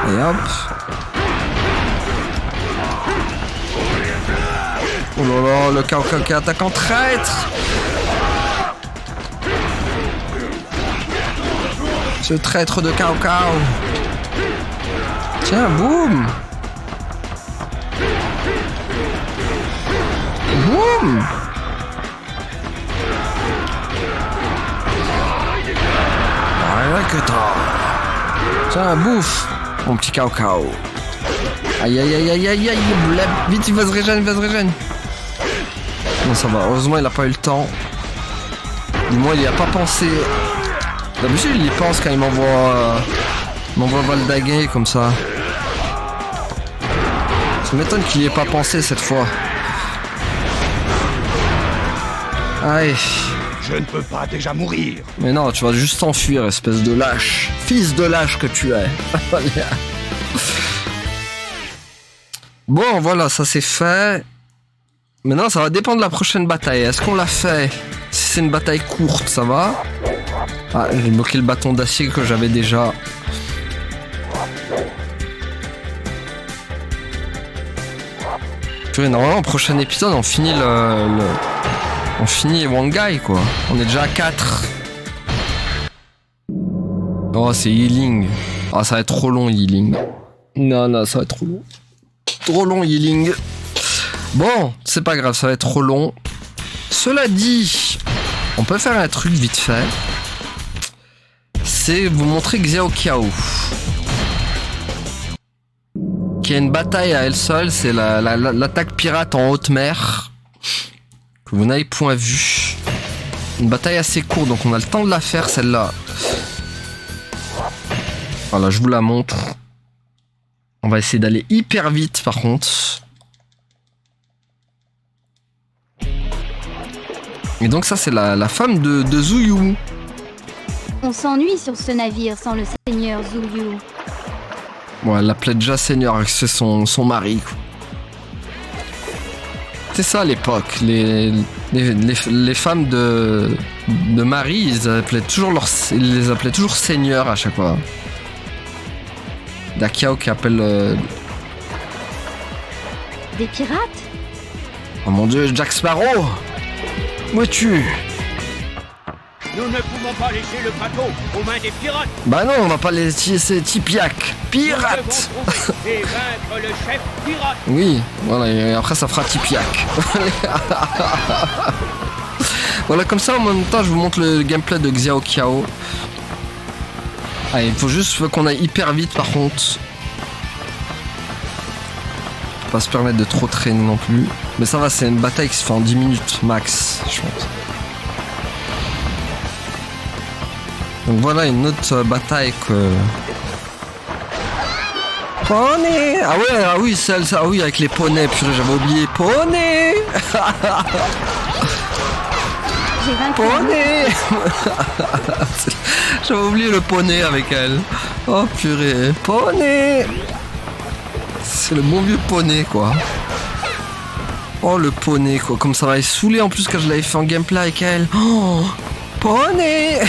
Speaker 1: Et hop. Oh là là, le Cao Cao qui attaque en traître. Ce traître de Cao Cao. Tiens, boum. Boum. Voilà que t'as. Tiens, bouffe. Mon petit Cao Cao. Aïe aïe aïe aïe aïe aïe. Vite, il va se régénérer, Non, ça va. Heureusement, il a pas eu le temps. Du moins, il y a pas pensé. D'habitude, il y pense quand il m'envoie Valdaguet comme ça. Ça m'étonne qu'il n'y ait pas pensé cette fois. Aïe.
Speaker 2: Je ne peux pas déjà mourir.
Speaker 1: Mais non, tu vas juste t'enfuir, espèce de lâche. Fils de lâche que tu es. Bon, voilà, ça c'est fait. Maintenant, ça va dépendre de la prochaine bataille. Est-ce qu'on l'a fait? Si c'est une bataille courte, ça va. Ah, j'ai bloqué le bâton d'acier que j'avais déjà. Purée, normalement, prochain épisode, on finit on finit Wangai, quoi. On est déjà à 4. Oh, c'est healing. Ah, ça va être trop long, healing. Non, ça va être trop long. Trop long, healing. Bon, c'est pas grave, ça va être trop long. Cela dit, on peut faire un truc vite fait. C'est vous montrer Xiao Qiao. Qui a une bataille à elle seule, c'est l'attaque pirate en haute mer. Que vous n'avez point vu. Une bataille assez courte, donc on a le temps de la faire celle-là. Voilà, je vous la montre. On va essayer d'aller hyper vite par contre. Et donc ça c'est la femme de Zuyu.
Speaker 8: On s'ennuie sur ce navire sans le seigneur Zuyu.
Speaker 1: Bon, elle l'appelait déjà seigneur, c'est son mari. Quoi. C'est ça à l'époque. Les femmes de mari, ils les appelaient toujours seigneurs à chaque fois. Dakiao qui appelle...
Speaker 8: Des pirates?
Speaker 1: Oh mon dieu, Jack Sparrow! Où es-tu?
Speaker 5: Nous ne pouvons pas laisser le bateau aux mains des pirates.
Speaker 1: Bah non, on va pas laisser Tipiak. Pirate!
Speaker 5: Nous devons trouver et vaincre le chef pirate.
Speaker 1: Oui, voilà, et après ça fera Tipiak. Voilà, comme ça en même temps, je vous montre le gameplay de Xiao Qiao. Allez, il faut juste qu'on aille hyper vite par contre. Faut pas se permettre de trop traîner non plus. Mais ça va, c'est une bataille qui se fait en 10 minutes max, je pense. Donc voilà une autre bataille que... Poney! Ah ouais, ah oui, celle, ça, oui, avec les poneys, purée, j'avais oublié. Poney!
Speaker 8: J'ai vaincu.
Speaker 1: Poney! J'avais oublié le poney avec elle. Oh purée, poney! C'est le bon vieux poney quoi. Oh le poney quoi, comme ça m'avait saoulé en plus quand je l'avais fait en gameplay avec elle. Oh, poney!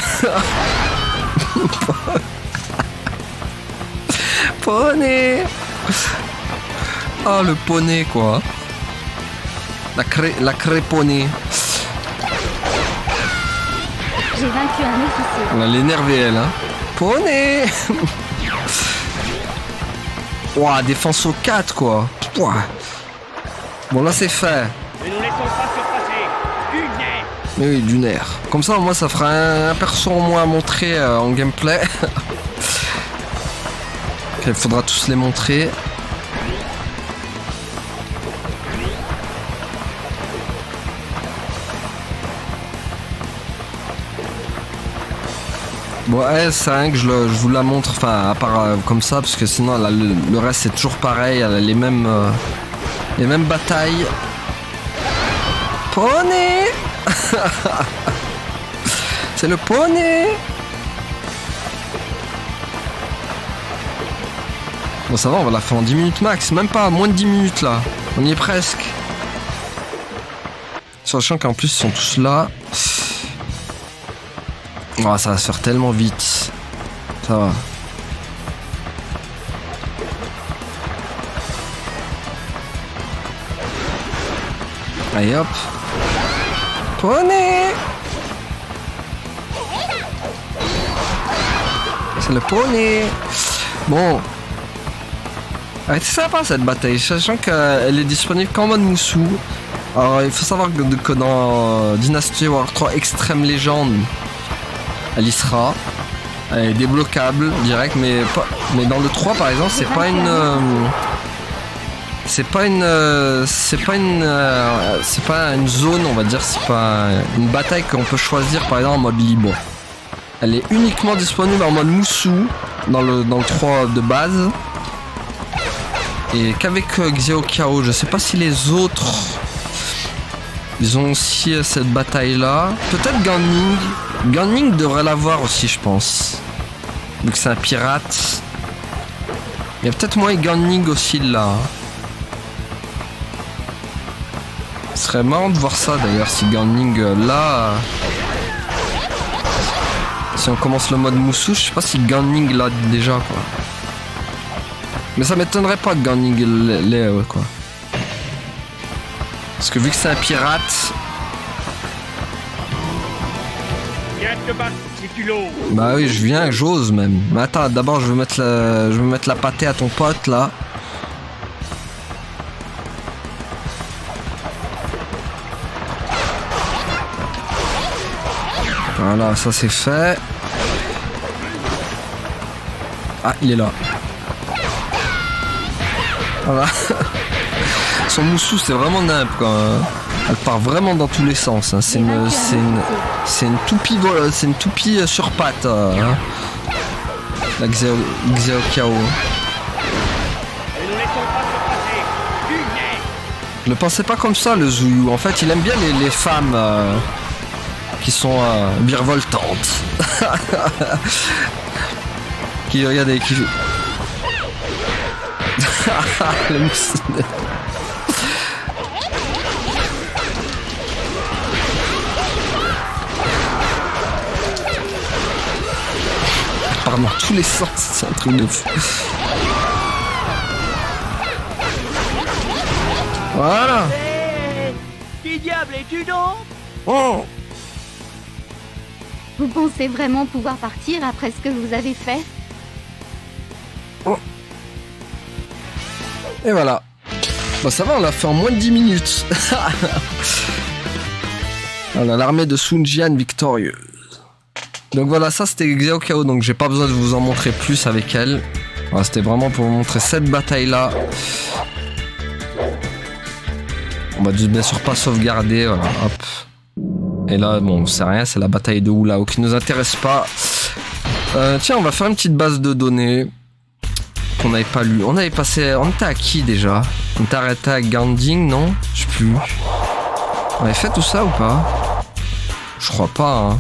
Speaker 1: Poney! Oh le poney quoi. La cré-poney.
Speaker 8: J'ai vaincu un officier.
Speaker 1: On a l'énervé elle hein. Poney! Ouah, défense au 4 quoi. Ouah. Bon là c'est fait.
Speaker 5: Ne nous laissons pas surpasser. Une air.
Speaker 1: Mais oui, d'une air. Comme ça au moins ça fera un perso en moins à montrer en gameplay. Il faudra tous les montrer. Bon, S5, je vous la montre, enfin, à part comme ça, parce que sinon, là, le reste, c'est toujours pareil, elle a les mêmes batailles. Poney! C'est le poney! Bon, ça va, on va la faire en 10 minutes max, même pas, moins de 10 minutes, là. On y est presque. Sachant qu'en plus, ils sont tous là. Oh, ça va se faire tellement vite. Ça va. Allez hop. Poney! C'est le poney. Bon. C'est sympa cette bataille, sachant qu'elle est disponible qu'en mode Moussou. Alors il faut savoir que dans Dynasty Warrior 3 Extreme Legend, elle y sera. Elle est débloquable direct, mais dans le 3 par exemple, c'est pas une zone, on va dire, c'est pas une bataille qu'on peut choisir par exemple en mode libre. Elle est uniquement disponible en mode Moussou dans le 3 de base. Et qu'avec Xiao Qiao, je sais pas si les autres ils ont aussi cette bataille là. Peut-être Ganning. Ganning devrait l'avoir aussi, je pense. Vu que c'est un pirate. Il y a peut-être moins Ganning aussi là. Ce serait marrant de voir ça d'ailleurs, si Ganning là. Si on commence le mode Moussou, je sais pas si Ganning l'a déjà quoi. Mais ça m'étonnerait pas que Ganning l'ait quoi. Parce que vu que c'est un pirate...
Speaker 5: Viens te battre si tu l'oses.
Speaker 1: Bah oui, je viens, j'ose même. Mais attends, d'abord je vais mettre la pâtée à ton pote là. Voilà, ça c'est fait. Ah, il est là. Voilà. Son moussou, c'est vraiment nimp quoi. Elle part vraiment dans tous les sens. Hein. C'est une toupie sur pattes. Hein. La Xiao Kao.
Speaker 5: Ne nous laissons pas se passer. Du nez.
Speaker 1: Je ne pensais pas comme ça le Zouyou. En fait, il aime bien les femmes qui sont virevoltantes. Qui regardez, qui le moussou. Dans tous les sens, c'est un truc de fou. Voilà.
Speaker 3: Qui diable es-tu donc?
Speaker 1: Oh.
Speaker 8: Vous pensez vraiment pouvoir partir après ce que vous avez fait?
Speaker 1: Et voilà. Bah ça va, on l'a fait en moins de 10 minutes. Voilà, l'armée de Sun Jian victorieuse. Donc voilà, ça c'était Xiao Kao, donc j'ai pas besoin de vous en montrer plus avec elle. Voilà, c'était vraiment pour vous montrer cette bataille là. On va bien sûr pas sauvegarder, voilà, hop. Et là, bon, c'est rien, c'est la bataille de Wu Lao qui nous intéresse pas. Tiens, on va faire une petite base de données qu'on n'avait pas lu. On était à qui déjà? On était arrêté à Ganding, non? Je sais plus. On avait fait tout ça ou pas? Je crois pas, hein.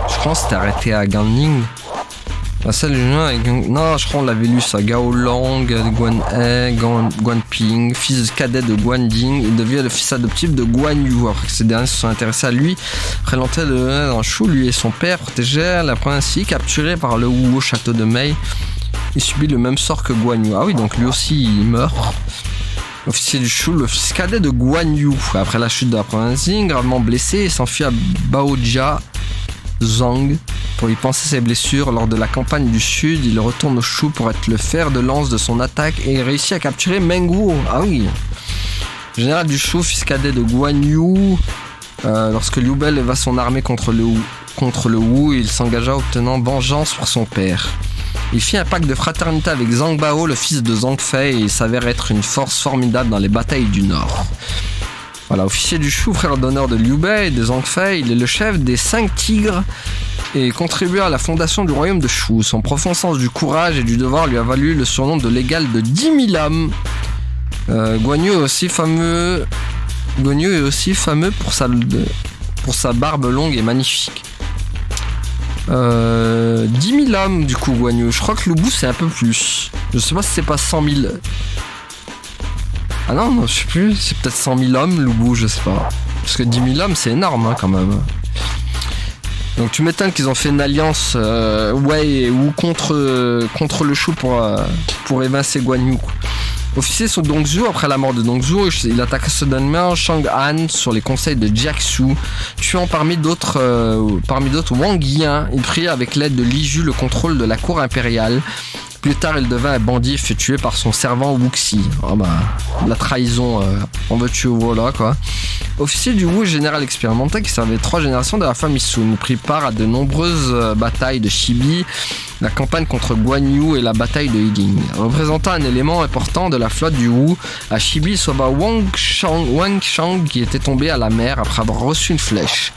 Speaker 1: Je pense que c'était arrêté à Ganding. Non, je crois qu'on l'avait lu ça. Gao Long, Guan He, Guan Ping, fils cadet de Guan Ding, il devient le fils adoptif de Guan Yu. Après que ces derniers se sont intéressés à lui, après l'entrée dans Shu, lui et son père protégèrent la province, capturé par le Wu au château de Mei. Il subit le même sort que Guan Yu. Ah oui, donc lui aussi il meurt. Officier du Shu, le fils cadet de Guan Yu. Après la chute de la province Ying, gravement blessé, il s'enfuit à Baojia Zhang pour y penser ses blessures. Lors de la campagne du sud, il retourne au Shu pour être le fer de lance de son attaque et il réussit à capturer Meng Wu. Ah oui. Général du Shu, fils cadet de Guan Yu, lorsque Liu Bei leva son armée contre le Wu, il s'engagea obtenant vengeance pour son père. Il fit un pacte de fraternité avec Zhang Bao, le fils de Zhang Fei, et il s'avère être une force formidable dans les batailles du Nord. Voilà, officier du Shu, frère d'honneur de Liu Bei et de Zhang Fei, il est le chef des 5 tigres et contribue à la fondation du royaume de Shu. Son profond sens du courage et du devoir lui a valu le surnom de l'égal de 10 000 hommes. Guan Yu est aussi fameux pour sa barbe longue et magnifique. 10 000 hommes du coup Guan Yu. Je crois que Lu Bu c'est un peu plus. Je sais pas si c'est pas 100 000. Ah non, je sais plus, c'est peut-être 100 000 hommes, Lu Bu, je sais pas. Parce que 10 000 hommes, c'est énorme, hein, quand même. Donc tu m'étonnes qu'ils ont fait une alliance ou contre le Shu pour évincer Guan Yu. Officier sur Dongzhou, après la mort de Dongzhou, il attaqua soudainement Chang'an sur les conseils de Jiaxu, tuant parmi d'autres Wang Yian. Il prit avec l'aide de Li Ju le contrôle de la cour impériale. Plus tard, il devint un bandit et fut tué par son servant Wuxi. Oh bah, la trahison, en veux-tu ou voilà quoi. Officier du Wu, général expérimenté qui servait 3 générations de la famille Sun. Il prit part à de nombreuses batailles de Shibi, la campagne contre Guan Yu et la bataille de Yijing. Représentant un élément important de la flotte du Wu, à Shibi, il sauva Wang Shang qui était tombé à la mer après avoir reçu une flèche.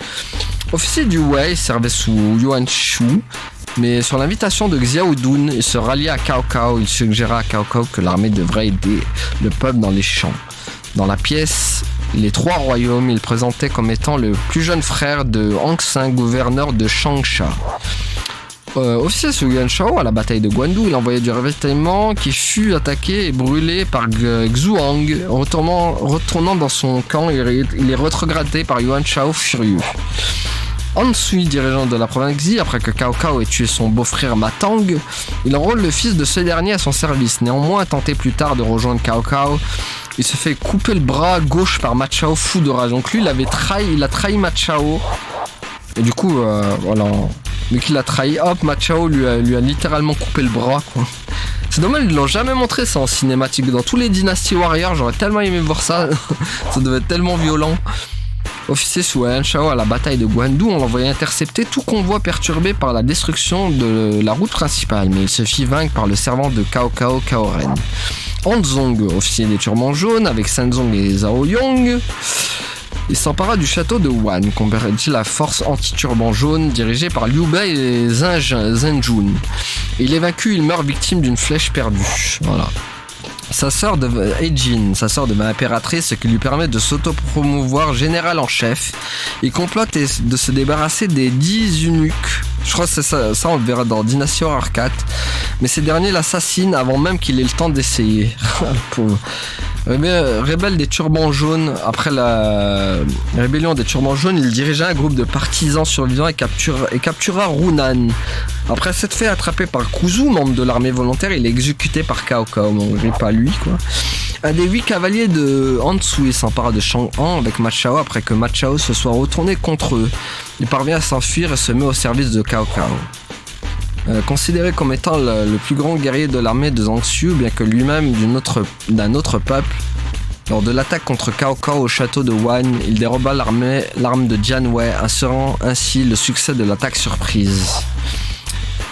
Speaker 1: Officier du Wei, servait sous Yuan Shu. Mais sur l'invitation de Xiao Dun, il se rallia à Cao Cao. Il suggéra à Cao Cao que l'armée devrait aider le peuple dans les champs. Dans la pièce Les 3 royaumes, il présentait comme étant le plus jeune frère de Hang Seng, gouverneur de Changsha. Officier sous Yuan Shao à la bataille de Guandu, il envoyait du ravitaillement qui fut attaqué et brûlé par Xuang. Retournant dans son camp, il est rétrogradé par Yuan Shao furieux. Han Sui, dirigeant de la province Xi, après que Cao Cao ait tué son beau-frère Matang, il enrôle le fils de ce dernier à son service. Néanmoins, tenté plus tard de rejoindre Cao Cao, il se fait couper le bras gauche par Ma Chao, fou de rage. Donc lui, il a trahi Ma Chao. Et du coup, voilà. Mais qu'il a trahi, hop, Ma Chao lui a littéralement coupé le bras, quoi. C'est dommage, ils l'ont jamais montré ça en cinématique. Dans tous les Dynasty Warriors, j'aurais tellement aimé voir ça. Ça devait être tellement violent. Officier sous Yan Shao à la bataille de Guandu, on l'envoyait intercepter tout convoi perturbé par la destruction de la route principale, mais il se fit vaincre par le servant de Cao Cao, Cao Ren. Hanzong, officier des turbans jaunes, avec Sanzong et Zhao Yong, il s'empara du château de Wan, combattit la force anti-turban jaune dirigée par Liu Bei et Zhenjun. Il est vaincu, il meurt victime d'une flèche perdue. Voilà. Sa sœur devint impératrice, ce qui lui permet de s'auto-promouvoir général en chef. Il complote de se débarrasser des 10 eunuques. Je crois que c'est ça on le verra dans Dynasty Warriors 4. Mais ces derniers l'assassinent avant même qu'il ait le temps d'essayer. Pauvre. Rebelle des turbans jaunes, après la rébellion des turbans jaunes, il dirigea un groupe de partisans survivants et captura Runan. Après s'être fait attraper par Kuzu, membre de l'armée volontaire, il est exécuté par Cao Cao, bon, pas lui quoi. Un des 8 cavaliers de Hansu s'empara de Chang'an avec Ma Chao après que Ma Chao se soit retourné contre eux. Il parvient à s'enfuir et se met au service de Cao Cao. Considéré comme étant le plus grand guerrier de l'armée de Zhang Xiu, bien que lui-même d'un autre peuple, lors de l'attaque contre Cao Cao au château de Wan, il déroba l'arme de Jian Wei, assurant ainsi le succès de l'attaque surprise.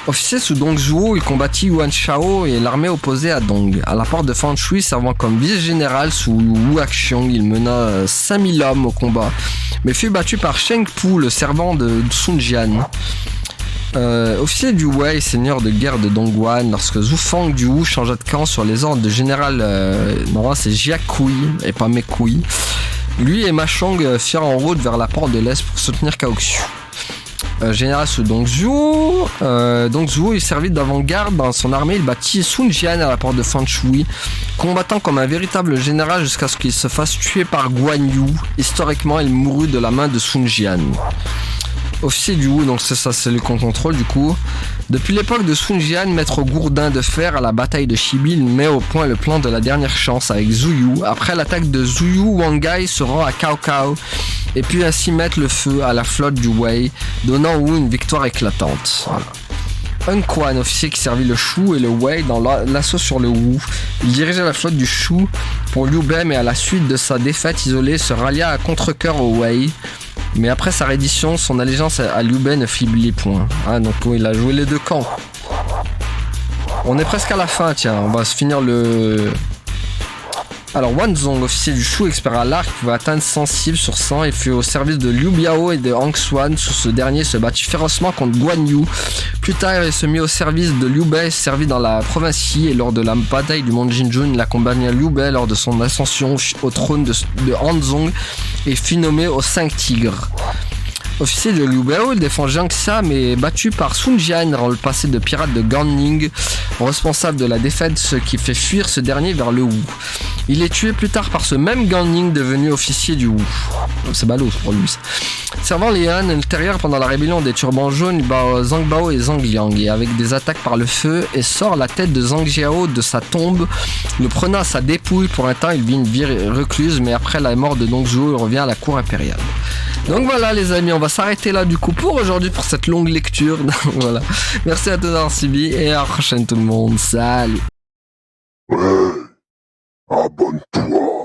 Speaker 1: Officier sous Dong Zhuo, il combattit Yuan Shao et l'armée opposée à Dong. À la porte de Fan Shui, servant comme vice-général sous Wu Axiong, il mena 5000 hommes au combat, mais fut battu par Sheng Pu, le servant de Sun Jian. Officier du Wei, seigneur de guerre de Dongguan, lorsque Zhu Fang du Wu changea de camp sur les ordres de général, normalement c'est Jia Kui et pas Mei Kui. Lui et Ma Chong firent en route vers la porte de l'Est pour soutenir Cao Xiu. Général sous Dong Zhuo, il servit d'avant-garde dans son armée, il battit Sun Jian à la porte de Fan Shui, combattant comme un véritable général jusqu'à ce qu'il se fasse tuer par Guan Yu. Historiquement, il mourut de la main de Sun Jian. Officier du Wu, donc c'est ça, c'est lui qu'on contrôle du coup. Depuis l'époque de Sun Jian, maître gourdin de fer à la bataille de Shibi, il met au point le plan de la dernière chance avec Zhu Yu. Après l'attaque de Zhu Yu, Wang Gai se rend à Cao Cao et puis ainsi mettre le feu à la flotte du Wei, donnant au Wu une victoire éclatante. Voilà. Un Quan, officier qui servit le Shu et le Wei dans l'assaut sur le Wu. Il dirigeait la flotte du Shu pour Liu Bei, mais à la suite de sa défaite isolée, se rallia à contre-cœur au Wei. Mais après sa reddition, son allégeance à Liu Bei ne faiblit point. Ah, donc il a joué les deux camps. On est presque à la fin, tiens, on va se finir le... Alors Wanzong, officier du Shu, expert à l'arc, pouvait atteindre 100 cibles sur 100 et fut au service de Liu Biao et de Hang Xuan. Sous ce dernier se battit férocement contre Guan Yu. Plus tard, il se mit au service de Liu Bei, servi dans la province Yi, et lors de la bataille du mont Jinjun, il accompagna Liu Bei lors de son ascension au trône de Hanzong et fut nommé aux 5 tigres. Officier de Liu Biao, il défend Jiangxia mais battu par Sun Jian dans le passé de pirate de Ganning, responsable de la défaite, ce qui fait fuir ce dernier vers le Wu. Il est tué plus tard par ce même Ganning devenu officier du Wu. C'est ballot pour lui. Servant les Han ultérieurs pendant la rébellion des turbans jaunes, il bat Zhang Bao et Zhang Liang et avec des attaques par le feu et sort la tête de Zhang Jiao de sa tombe, le prenant à sa dépouille. Pour un temps, il vit une vie recluse, mais après la mort de Dong Zhuo, il revient à la cour impériale. Donc voilà les amis, on va s'arrêter là du coup pour aujourd'hui pour cette longue lecture. Voilà. Merci à tous d'avoir suivi et à la prochaine tout le monde. Salut.
Speaker 6: Ouais, abonne-toi.